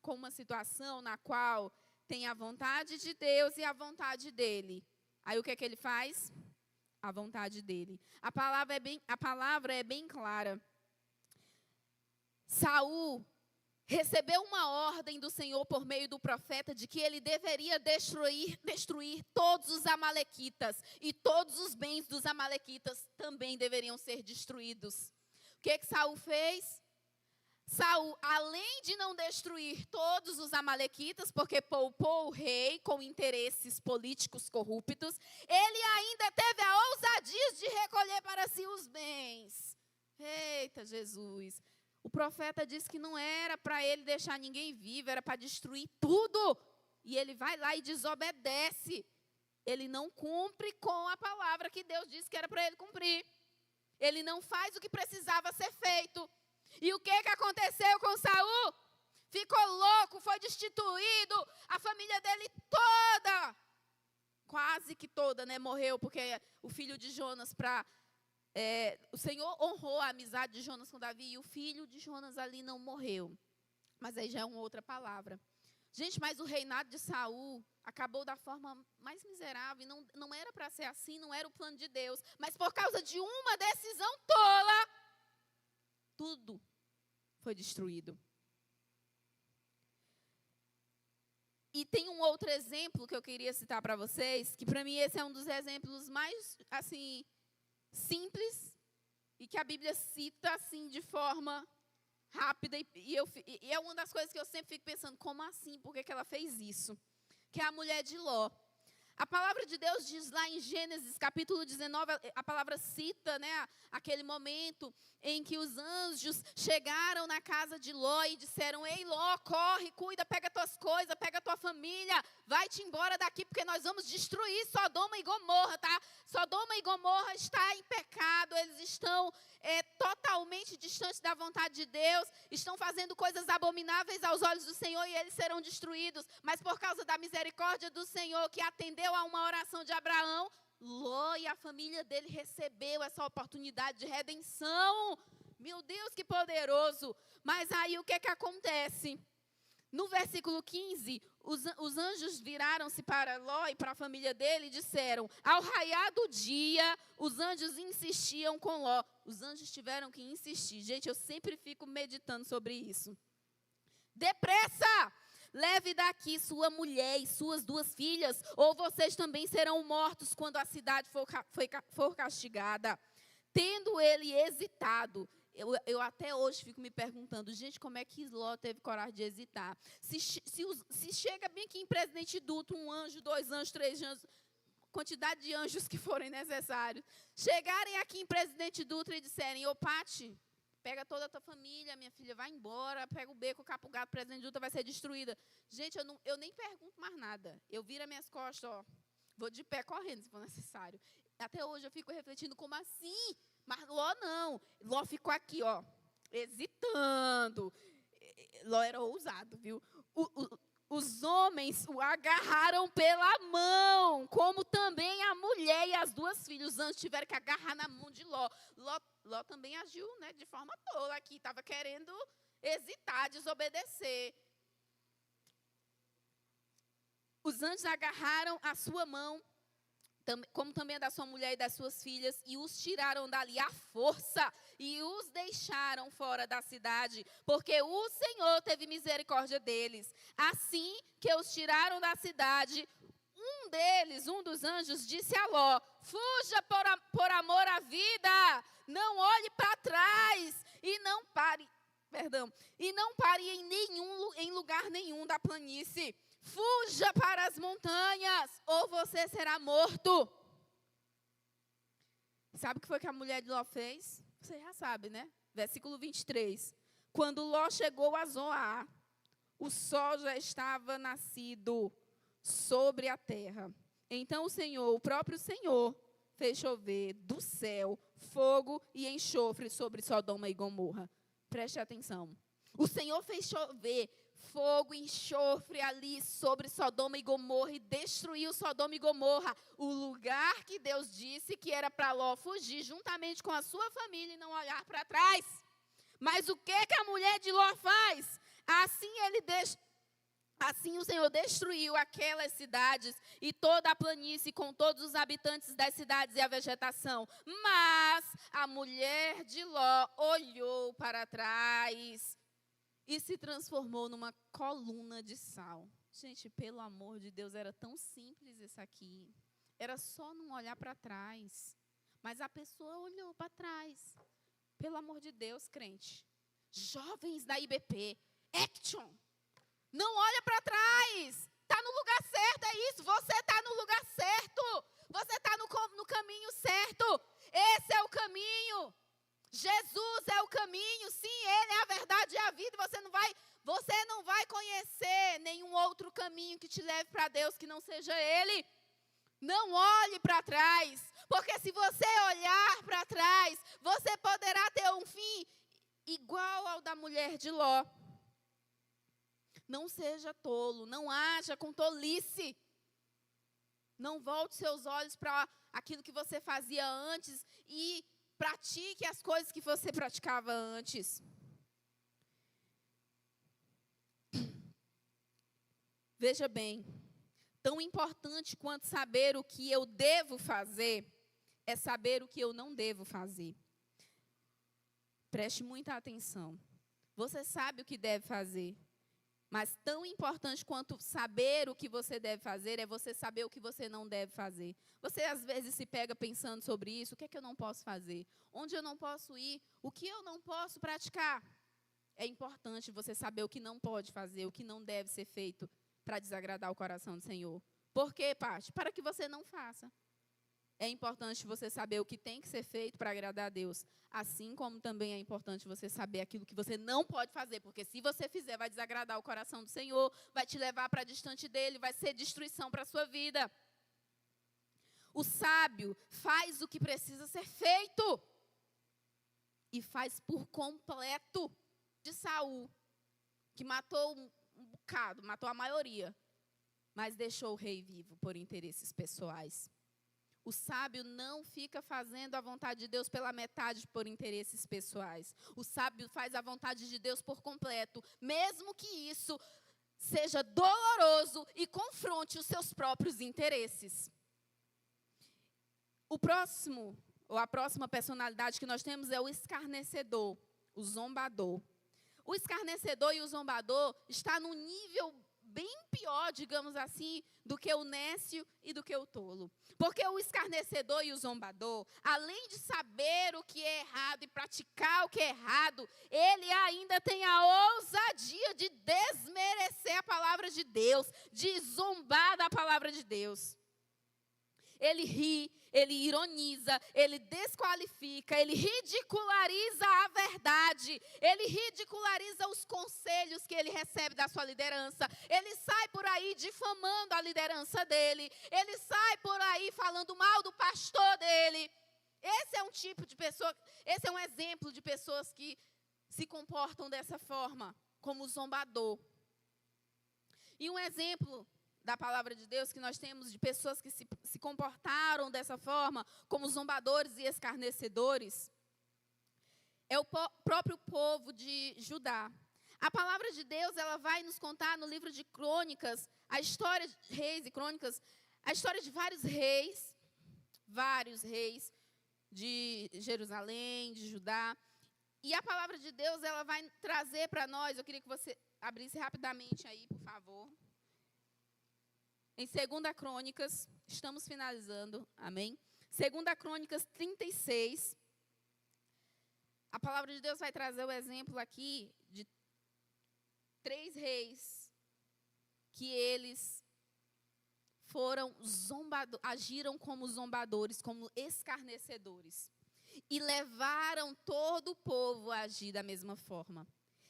com uma situação na qual tem a vontade de Deus e a vontade dele. Aí o que é que ele faz? A vontade dele. A palavra é bem clara. Saul recebeu uma ordem do Senhor por meio do profeta de que ele deveria destruir todos os amalequitas. E todos os bens dos amalequitas também deveriam ser destruídos. O que Saul fez? Saul, além de não destruir todos os amalequitas, porque poupou o rei com interesses políticos corruptos, ele ainda teve a ousadia de recolher para si os bens. Eita, Jesus! O profeta disse que não era para ele deixar ninguém vivo, era para destruir tudo. E ele vai lá e desobedece. Ele não cumpre com a palavra que Deus disse que era para ele cumprir. Ele não faz o que precisava ser feito. E o que aconteceu com Saul? Ficou louco, foi destituído, a família dele toda, quase que toda, morreu, porque o filho de Jonas, para o Senhor honrou a amizade de Jonas com Davi e o filho de Jonas ali não morreu. Mas aí já é uma outra palavra. Gente, mas o reinado de Saul acabou da forma mais miserável. E não era para ser assim, não era o plano de Deus. Mas por causa de uma decisão tola, tudo foi destruído. E tem um outro exemplo que eu queria citar para vocês, que para mim esse é um dos exemplos mais, assim, simples e que a Bíblia cita, assim, de forma rápida. E é uma das coisas que eu sempre fico pensando, como assim? Por que ela fez isso? Que é a mulher de Ló. A palavra de Deus diz lá em Gênesis, capítulo 19, a palavra cita, né, aquele momento em que os anjos chegaram na casa de Ló e disseram: ei, Ló, corre, cuida, pega tuas coisas, pega tua família, vai-te embora daqui, porque nós vamos destruir Sodoma e Gomorra, tá? Sodoma e Gomorra está em pecado, eles estão totalmente distantes da vontade de Deus, estão fazendo coisas abomináveis aos olhos do Senhor e eles serão destruídos. Mas por causa da misericórdia do Senhor, que atendeu a uma oração de Abraão, Ló e a família dele recebeu essa oportunidade de redenção. Meu Deus, que poderoso! Mas aí o que acontece? No versículo 15, os anjos viraram-se para Ló e para a família dele e disseram: ao raiar do dia, os anjos insistiam com Ló. Os anjos tiveram que insistir. Gente, eu sempre fico meditando sobre isso. Depressa! Leve daqui sua mulher e suas 2 filhas, ou vocês também serão mortos quando a cidade for castigada. Tendo ele hesitado, eu até hoje fico me perguntando, gente, como é que Ló teve coragem de hesitar? Se chega bem aqui em Presidente Dutra, 1 anjo, 2 anjos, 3 anjos, quantidade de anjos que forem necessários, chegarem aqui em Presidente Dutra e disserem: ô Pati, pega toda a tua família, minha filha, vai embora, pega o beco, capa o gato, Presidente Dutra vai ser destruída. Gente, eu nem pergunto mais nada. Eu viro as minhas costas, ó, vou de pé correndo, se for necessário. Até hoje eu fico refletindo, como assim? Mas Ló não. Ló ficou aqui, ó, hesitando. Ló era ousado, viu? Os homens o agarraram pela mão, como também a mulher e as 2 filhas. Os anjos tiveram que agarrar na mão de Ló. Ló também agiu, né, de forma tola aqui, estava querendo hesitar, desobedecer. Os anjos agarraram a sua mão, como também a da sua mulher e das suas filhas, e os tiraram dali à força, e os deixaram fora da cidade, porque o Senhor teve misericórdia deles. Assim que os tiraram da cidade, um dos anjos, disse a Ló: fuja por amor à vida, não olhe para trás, e não pare em lugar nenhum da planície. Fuja para as montanhas, ou você será morto. Sabe o que foi que a mulher de Ló fez? Você já sabe, né? Versículo 23. Quando Ló chegou a Zoar, o sol já estava nascido sobre a terra. Então o próprio Senhor, fez chover do céu fogo e enxofre sobre Sodoma e Gomorra. Preste atenção. O Senhor fez chover fogo e enxofre ali sobre Sodoma e Gomorra e destruiu Sodoma e Gomorra, o lugar que Deus disse que era para Ló fugir juntamente com a sua família e não olhar para trás. Mas o que a mulher de Ló faz? Assim o Senhor destruiu aquelas cidades e toda a planície com todos os habitantes das cidades e a vegetação. Mas a mulher de Ló olhou para trás e se transformou numa coluna de sal. Gente, pelo amor de Deus, era tão simples isso aqui. Era só não olhar para trás. Mas a pessoa olhou para trás. Pelo amor de Deus, crente. Jovens da IBP, action! Não olha para trás. Está no lugar certo, é isso. Você está no lugar certo. Você está no caminho certo. Esse é o caminho. Jesus é o caminho, sim, Ele é a verdade e a vida. Você não vai conhecer nenhum outro caminho que te leve para Deus que não seja Ele. Não olhe para trás, porque se você olhar para trás, você poderá ter um fim igual ao da mulher de Ló. Não seja tolo, não haja com tolice. Não volte seus olhos para aquilo que você fazia antes e pratique as coisas que você praticava antes. Veja bem, tão importante quanto saber o que eu devo fazer, é saber o que eu não devo fazer. Preste muita atenção. Você sabe o que deve fazer, mas tão importante quanto saber o que você deve fazer, é você saber o que você não deve fazer. Você, às vezes, se pega pensando sobre isso. O que é que eu não posso fazer? Onde eu não posso ir? O que eu não posso praticar? É importante você saber o que não pode fazer, o que não deve ser feito para desagradar o coração do Senhor. Por quê, Paty? Para que você não faça. É importante você saber o que tem que ser feito para agradar a Deus. Assim como também é importante você saber aquilo que você não pode fazer. Porque se você fizer, vai desagradar o coração do Senhor, vai te levar para distante dele, vai ser destruição para a sua vida. O sábio faz o que precisa ser feito. E faz por completo. De Saul, que matou um bocado, matou a maioria, mas deixou o rei vivo por interesses pessoais. O sábio não fica fazendo a vontade de Deus pela metade por interesses pessoais. O sábio faz a vontade de Deus por completo, mesmo que isso seja doloroso e confronte os seus próprios interesses. A próxima personalidade que nós temos é o escarnecedor, o zombador. O escarnecedor e o zombador está num nível bem pior, digamos assim, do que o nécio e do que o tolo. Porque o escarnecedor e o zombador, além de saber o que é errado e praticar o que é errado, ele ainda tem a ousadia de desmerecer a palavra de Deus, de zombar da palavra de Deus. Ele ri, ele ironiza, ele desqualifica, ele ridiculariza a verdade, ele ridiculariza os conselhos que ele recebe da sua liderança, ele sai por aí difamando a liderança dele, ele sai por aí falando mal do pastor dele. Esse é um tipo de pessoa, esse é um exemplo de pessoas que se comportam dessa forma, como o zombador. E um exemplo da palavra de Deus que nós temos de pessoas que se comportaram dessa forma, como zombadores e escarnecedores, é o próprio povo de Judá. A palavra de Deus, ela vai nos contar no livro de Crônicas, a história de Reis e Crônicas, a história de vários reis de Jerusalém, de Judá. E a palavra de Deus, ela vai trazer para nós, eu queria que você abrisse rapidamente aí, por favor. Em 2 Crônicas, estamos finalizando, amém? 2 Crônicas 36, a palavra de Deus vai trazer o exemplo aqui de 3 reis que eles agiram como zombadores, como escarnecedores. E levaram todo o povo a agir da mesma forma.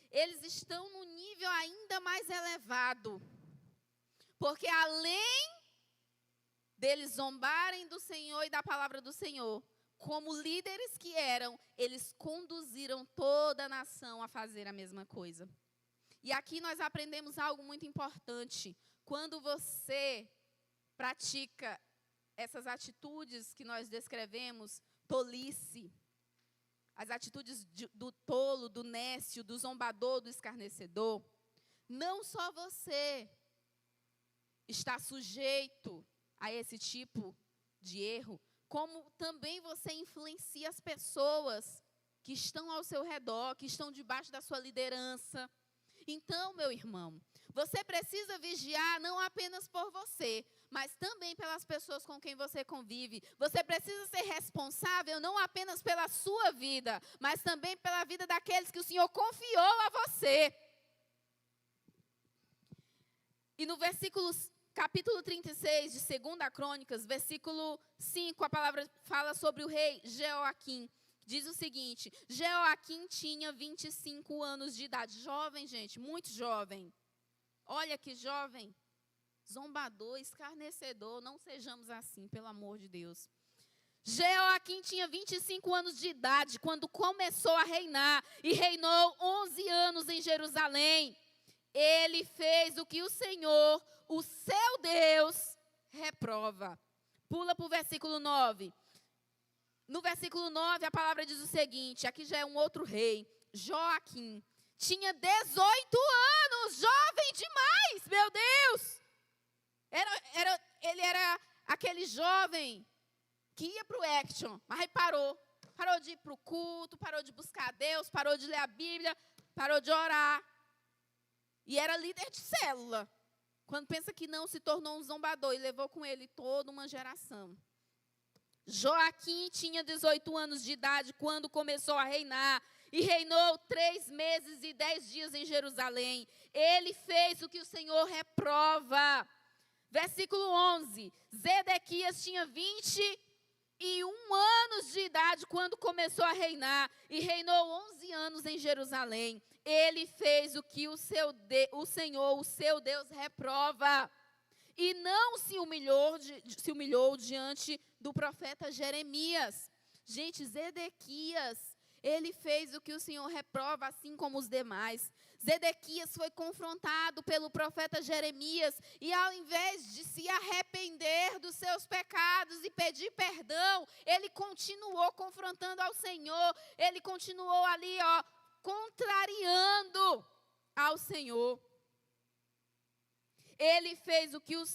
Eles estão num nível ainda mais elevado. Porque além deles zombarem do Senhor e da palavra do Senhor, como líderes que eram, eles conduziram toda a nação a fazer a mesma coisa. E aqui nós aprendemos algo muito importante. Quando você pratica essas atitudes que nós descrevemos, tolice, as atitudes do tolo, do nécio, do zombador, do escarnecedor, não só você está sujeito a esse tipo de erro, como também você influencia as pessoas que estão ao seu redor, que estão debaixo da sua liderança. Então, meu irmão, você precisa vigiar não apenas por você, mas também pelas pessoas com quem você convive. Você precisa ser responsável não apenas pela sua vida, mas também pela vida daqueles que o Senhor confiou a você. E no capítulo 36 de 2 Crônicas, versículo 5, a palavra fala sobre o rei Jeoaquim. Diz o seguinte: Jeoaquim tinha 25 anos de idade. Jovem, gente, muito jovem. Olha que jovem. Zombador, escarnecedor, não sejamos assim, pelo amor de Deus. Jeoaquim tinha 25 anos de idade quando começou a reinar e reinou 11 anos em Jerusalém. Ele fez o que o Senhor, o seu Deus, reprova. Pula para o versículo 9. No versículo 9, a palavra diz o seguinte, aqui já é um outro rei, Joaquim. Tinha 18 anos, jovem demais, meu Deus. Ele era aquele jovem que ia para o action, mas aí parou de ir para o culto, parou de buscar a Deus, parou de ler a Bíblia, parou de orar. E era líder de célula. Quando pensa que não, se tornou um zombador e levou com ele toda uma geração. Joaquim tinha 18 anos de idade quando começou a reinar. E reinou 3 meses e 10 dias em Jerusalém. Ele fez o que o Senhor reprova. Versículo 11. Zedequias tinha 21 anos de idade quando começou a reinar. E reinou 11 anos em Jerusalém. Ele fez o que o Senhor, o seu Deus, reprova. E não se humilhou diante do profeta Jeremias. Gente, Zedequias, ele fez o que o Senhor reprova, assim como os demais. Zedequias foi confrontado pelo profeta Jeremias e, ao invés de se arrepender dos seus pecados e pedir perdão, ele continuou confrontando ao Senhor. Ele continuou ali, contrariando ao Senhor. Ele fez o que o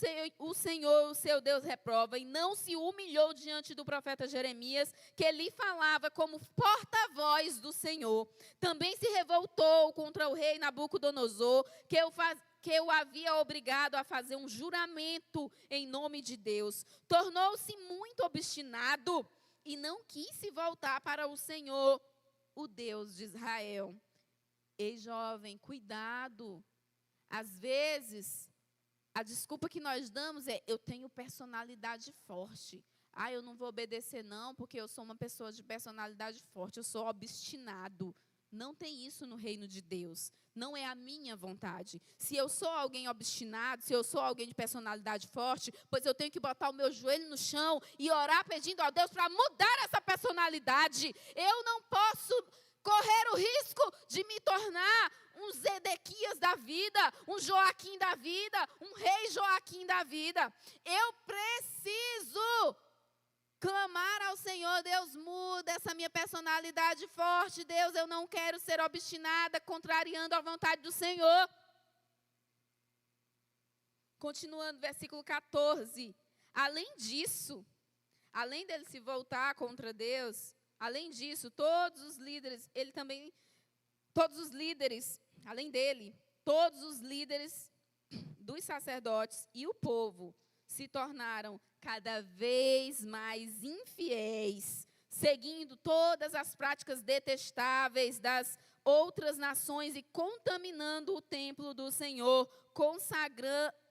Senhor, o seu Deus, reprova, e não se humilhou diante do profeta Jeremias, que lhe falava como porta-voz do Senhor. Também se revoltou contra o rei Nabucodonosor, que o havia obrigado a fazer um juramento em nome de Deus. Tornou-se muito obstinado e não quis se voltar para o Senhor, o Deus de Israel. Ei, jovem, cuidado. Às vezes, a desculpa que nós damos é: eu tenho personalidade forte. Eu não vou obedecer não, porque eu sou uma pessoa de personalidade forte, eu sou obstinado. Não tem isso no reino de Deus. Não é a minha vontade. Se eu sou alguém obstinado, se eu sou alguém de personalidade forte, pois eu tenho que botar o meu joelho no chão e orar pedindo a Deus para mudar essa personalidade. Eu não posso correr o risco de me tornar um Zedequias da vida, um Joaquim da vida, um rei Joaquim da vida. Eu preciso clamar ao Senhor: Deus, muda essa minha personalidade forte. Deus, eu não quero ser obstinada, contrariando a vontade do Senhor. Continuando, versículo 14. Além disso, além dele se voltar contra Deus, além disso, todos os líderes, além dele, todos os líderes dos sacerdotes e o povo se tornaram cada vez mais infiéis, seguindo todas as práticas detestáveis das outras nações e contaminando o templo do Senhor,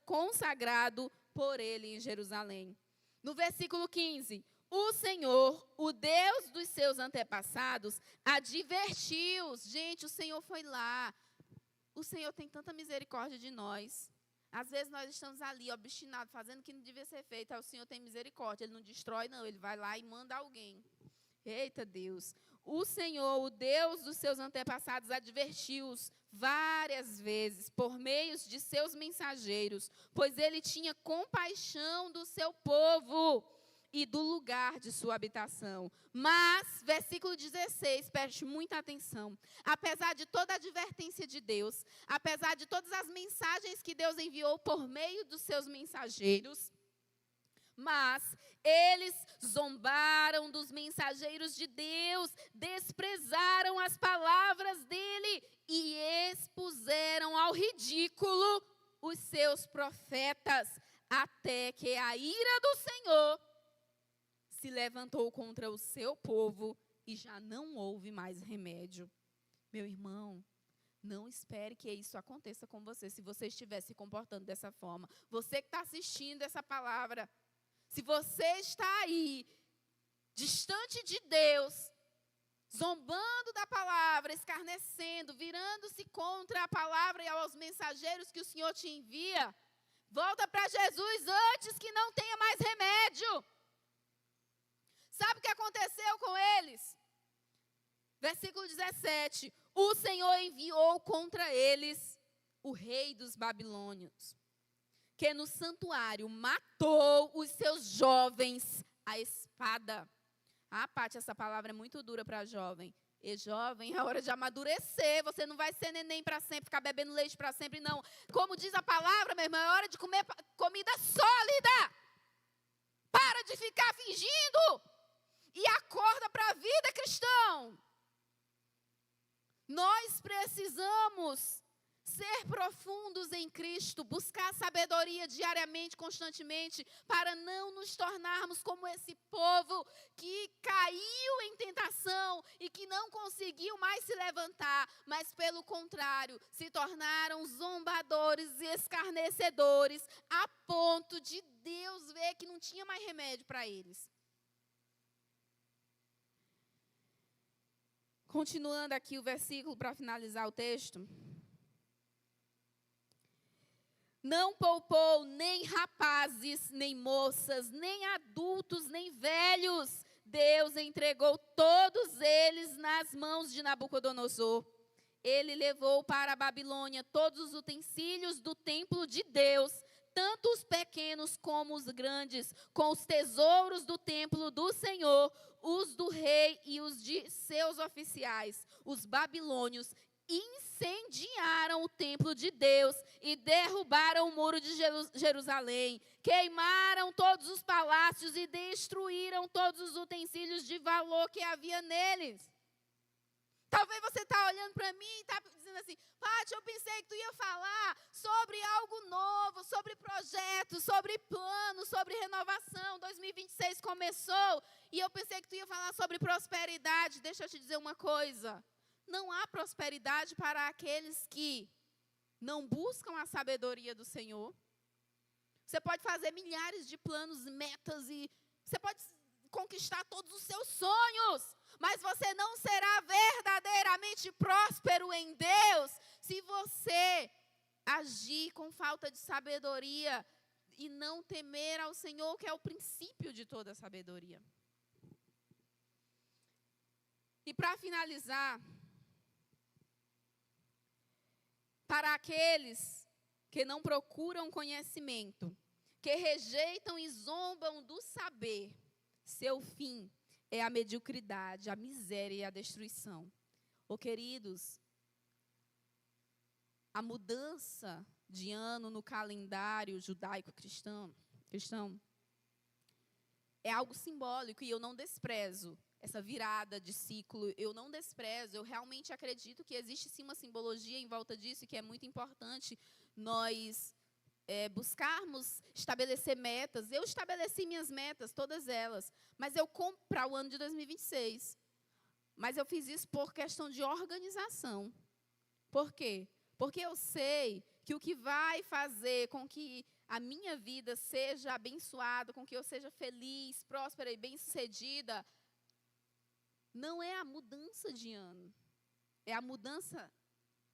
consagrado por ele em Jerusalém. No versículo 15, o Senhor, o Deus dos seus antepassados, advertiu-os. Gente, o Senhor foi lá. O Senhor tem tanta misericórdia de nós. Às vezes nós estamos ali, obstinados, fazendo o que não devia ser feito. Aí o Senhor tem misericórdia. Ele não destrói, não. Ele vai lá e manda alguém. Eita Deus. O Senhor, o Deus dos seus antepassados, advertiu-os várias vezes por meio de seus mensageiros, pois ele tinha compaixão do seu povo e do lugar de sua habitação. Mas, versículo 16, preste muita atenção. Apesar de toda a advertência de Deus, apesar de todas as mensagens que Deus enviou por meio dos seus mensageiros, mas eles zombaram dos mensageiros de Deus, desprezaram as palavras dele e expuseram ao ridículo os seus profetas, até que a ira do Senhor se levantou contra o seu povo e já não houve mais remédio. Meu irmão, não espere que isso aconteça com você, se você estiver se comportando dessa forma. Você que está assistindo essa palavra, se você está aí, distante de Deus, zombando da palavra, escarnecendo, virando-se contra a palavra e aos mensageiros que o Senhor te envia, volta para Jesus antes que não tenha mais remédio. Sabe o que aconteceu com eles? Versículo 17. O Senhor enviou contra eles o rei dos babilônios, que no santuário matou os seus jovens à espada. Ah, Paty, essa palavra é muito dura para jovem. E jovem, é hora de amadurecer. Você não vai ser neném para sempre, ficar bebendo leite para sempre, não. Como diz a palavra, meu irmão, é hora de comer comida sólida. Para de ficar fingindo. E acorda para a vida, cristão. Nós precisamos ser profundos em Cristo, buscar sabedoria diariamente, constantemente, para não nos tornarmos como esse povo que caiu em tentação e que não conseguiu mais se levantar, mas pelo contrário, se tornaram zombadores e escarnecedores, a ponto de Deus ver que não tinha mais remédio para eles. Continuando aqui o versículo para finalizar o texto. Não poupou nem rapazes, nem moças, nem adultos, nem velhos. Deus entregou todos eles nas mãos de Nabucodonosor. Ele levou para a Babilônia todos os utensílios do templo de Deus, tanto os pequenos como os grandes, com os tesouros do templo do Senhor, os do rei e os de seus oficiais. Os babilônios incendiaram o templo de Deus e derrubaram o muro de Jerusalém. Queimaram todos os palácios e destruíram todos os utensílios de valor que havia neles. Talvez você está olhando para mim e está dizendo assim, Paty, eu pensei que tu ia falar sobre algo novo, sobre projetos, sobre planos, sobre renovação. 2026 começou e eu pensei que tu ia falar sobre prosperidade. Deixa eu te dizer uma coisa. Não há prosperidade para aqueles que não buscam a sabedoria do Senhor. Você pode fazer milhares de planos, metas e você pode conquistar todos os seus sonhos, mas você não será verdadeiramente próspero em Deus se você agir com falta de sabedoria e não temer ao Senhor, que é o princípio de toda a sabedoria. E para finalizar, para aqueles que não procuram conhecimento, que rejeitam e zombam do saber, seu fim é a mediocridade, a miséria e a destruição. Queridos, a mudança de ano no calendário judaico-cristão é algo simbólico e eu não desprezo essa virada de ciclo, eu não desprezo, eu realmente acredito que existe sim uma simbologia em volta disso e que é muito importante nós buscarmos estabelecer metas. Eu estabeleci minhas metas, todas elas, mas eu para o ano de 2026. Mas eu fiz isso por questão de organização. Por quê? Porque eu sei que o que vai fazer com que a minha vida seja abençoada, com que eu seja feliz, próspera e bem-sucedida, não é a mudança de ano, é a mudança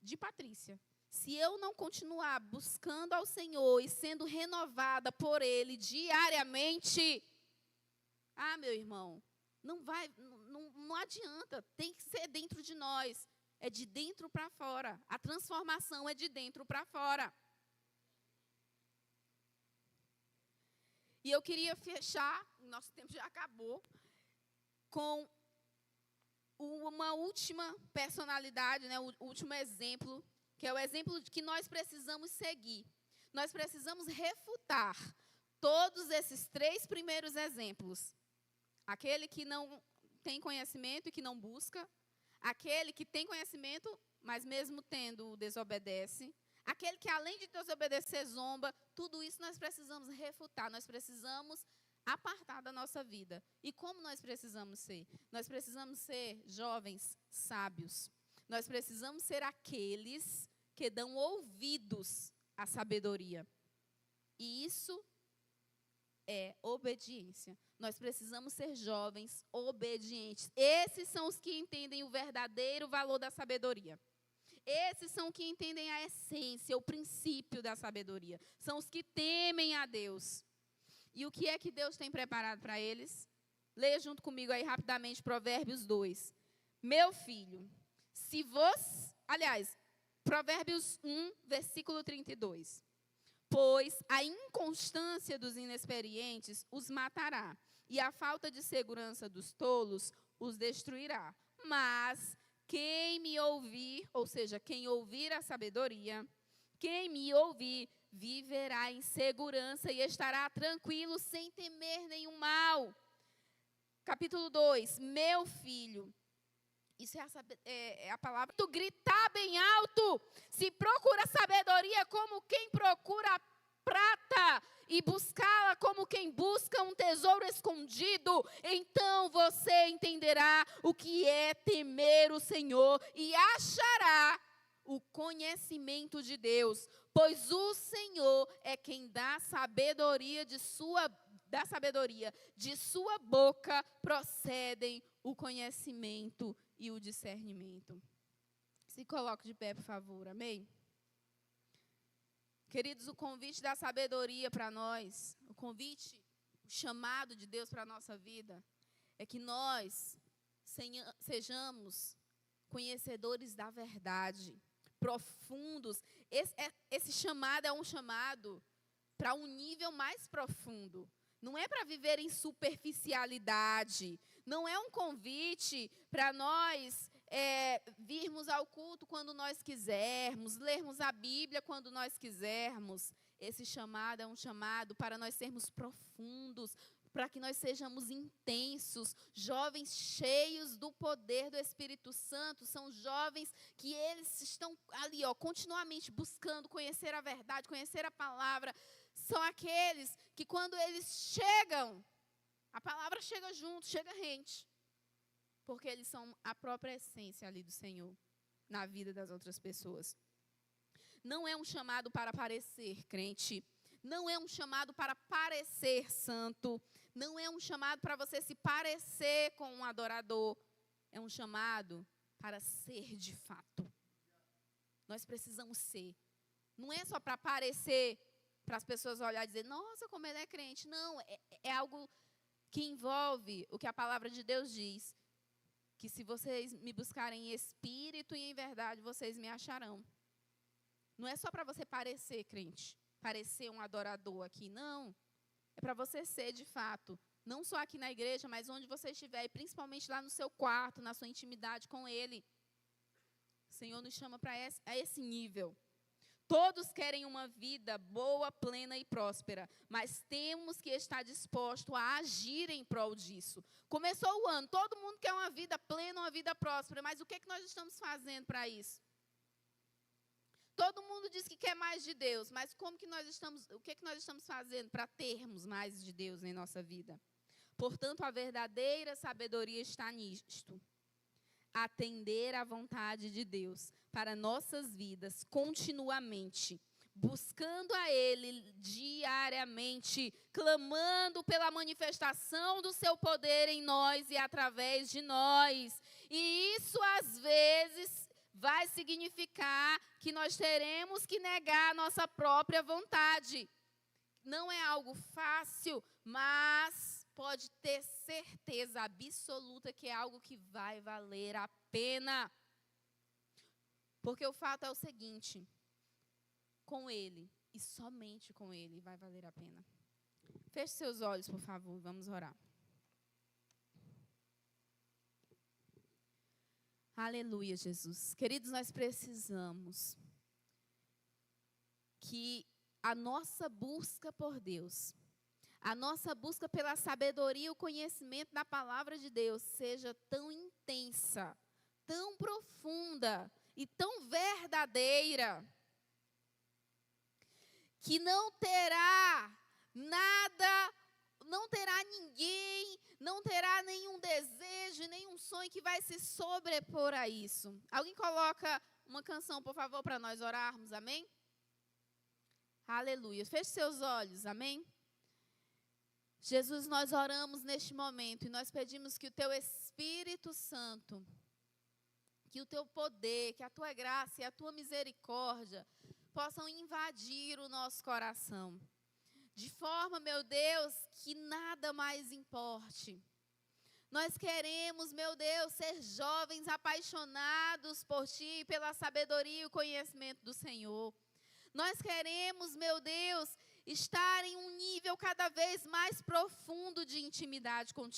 de Patrícia. Se eu não continuar buscando ao Senhor e sendo renovada por Ele diariamente, meu irmão, não adianta, tem que ser dentro de nós. É de dentro para fora. A transformação é de dentro para fora. E eu queria fechar, nosso tempo já acabou, com uma última personalidade, né, o último exemplo, que é o exemplo que nós precisamos seguir. Nós precisamos refutar todos esses 3 primeiros exemplos. Aquele que não tem conhecimento e que não busca. Aquele que tem conhecimento, mas mesmo tendo, desobedece. Aquele que, além de desobedecer, zomba. Tudo isso nós precisamos refutar. Nós precisamos apartar da nossa vida. E como nós precisamos ser? Nós precisamos ser jovens sábios. Nós precisamos ser aqueles que dão ouvidos à sabedoria. E isso é obediência. Nós precisamos ser jovens obedientes. Esses são os que entendem o verdadeiro valor da sabedoria. Esses são os que entendem a essência, o princípio da sabedoria. São os que temem a Deus. E o que é que Deus tem preparado para eles? Leia junto comigo aí rapidamente Provérbios 2. Meu filho, Provérbios 1, versículo 32. pois a inconstância dos inexperientes os matará, e a falta de segurança dos tolos os destruirá. Mas quem me ouvir, ou seja, quem ouvir a sabedoria, quem me ouvir, viverá em segurança e estará tranquilo, sem temer nenhum mal. Capítulo 2, meu filho. Isso é a palavra. Tu gritar bem alto. Se procura sabedoria como quem procura prata e buscá-la como quem busca um tesouro escondido, então você entenderá o que é temer o Senhor e achará o conhecimento de Deus, pois o Senhor é quem dá sabedoria, de sua boca procedem o conhecimento e o discernimento. Se coloque de pé, por favor, amém? Queridos, o convite da sabedoria para nós, o convite, o chamado de Deus para a nossa vida, é que nós sejamos conhecedores da verdade, profundos. Esse chamado é um chamado para um nível mais profundo. Não é para viver em superficialidade. Não é um convite para nós virmos ao culto quando nós quisermos, lermos a Bíblia quando nós quisermos. Esse chamado é um chamado para nós sermos profundos, para que nós sejamos intensos, jovens cheios do poder do Espírito Santo. São jovens que eles estão ali, continuamente buscando conhecer a verdade, conhecer a palavra. São aqueles que quando eles chegam, a palavra chega junto, chega rente. Porque eles são a própria essência ali do Senhor, na vida das outras pessoas. Não é um chamado para parecer crente. Não é um chamado para parecer santo. Não é um chamado para você se parecer com um adorador. É um chamado para ser de fato. Nós precisamos ser. Não é só para parecer, para as pessoas olharem e dizer, nossa, como ele é crente. Não, é algo que envolve o que a palavra de Deus diz. Que se vocês me buscarem em espírito e em verdade, vocês me acharão. Não é só para você parecer crente, parecer um adorador aqui, não. É para você ser de fato, não só aqui na igreja, mas onde você estiver, e principalmente lá no seu quarto, na sua intimidade com Ele. O Senhor nos chama para esse nível. Todos querem uma vida boa, plena e próspera, mas temos que estar disposto a agir em prol disso. Começou o ano, todo mundo quer uma vida plena, uma vida próspera, mas o que é que nós estamos fazendo para isso? Todo mundo diz que quer mais de Deus, mas o que é que nós estamos fazendo para termos mais de Deus em nossa vida? Portanto, a verdadeira sabedoria está nisto. Atender à vontade de Deus para nossas vidas continuamente, buscando a Ele diariamente, clamando pela manifestação do seu poder em nós e através de nós. E isso, às vezes, vai significar que nós teremos que negar a nossa própria vontade. Não é algo fácil, mas pode ter certeza absoluta que é algo que vai valer a pena. Porque o fato é o seguinte, com Ele e somente com Ele vai valer a pena. Feche seus olhos, por favor, vamos orar. Aleluia, Jesus. Queridos, nós precisamos que a nossa busca por Deus, a nossa busca pela sabedoria e o conhecimento da palavra de Deus seja tão intensa, tão profunda e tão verdadeira, que não terá nada, não terá ninguém, não terá nenhum desejo, nenhum sonho que vai se sobrepor a isso. Alguém coloca uma canção, por favor, para nós orarmos, amém? Aleluia. Feche seus olhos, amém? Jesus, nós oramos neste momento e nós pedimos que o Teu Espírito Santo, que o Teu poder, que a Tua graça e a Tua misericórdia possam invadir o nosso coração. De forma, meu Deus, que nada mais importe. Nós queremos, meu Deus, ser jovens apaixonados por Ti, pela sabedoria e o conhecimento do Senhor. Nós queremos, meu Deus, estar em um nível cada vez mais profundo de intimidade contigo.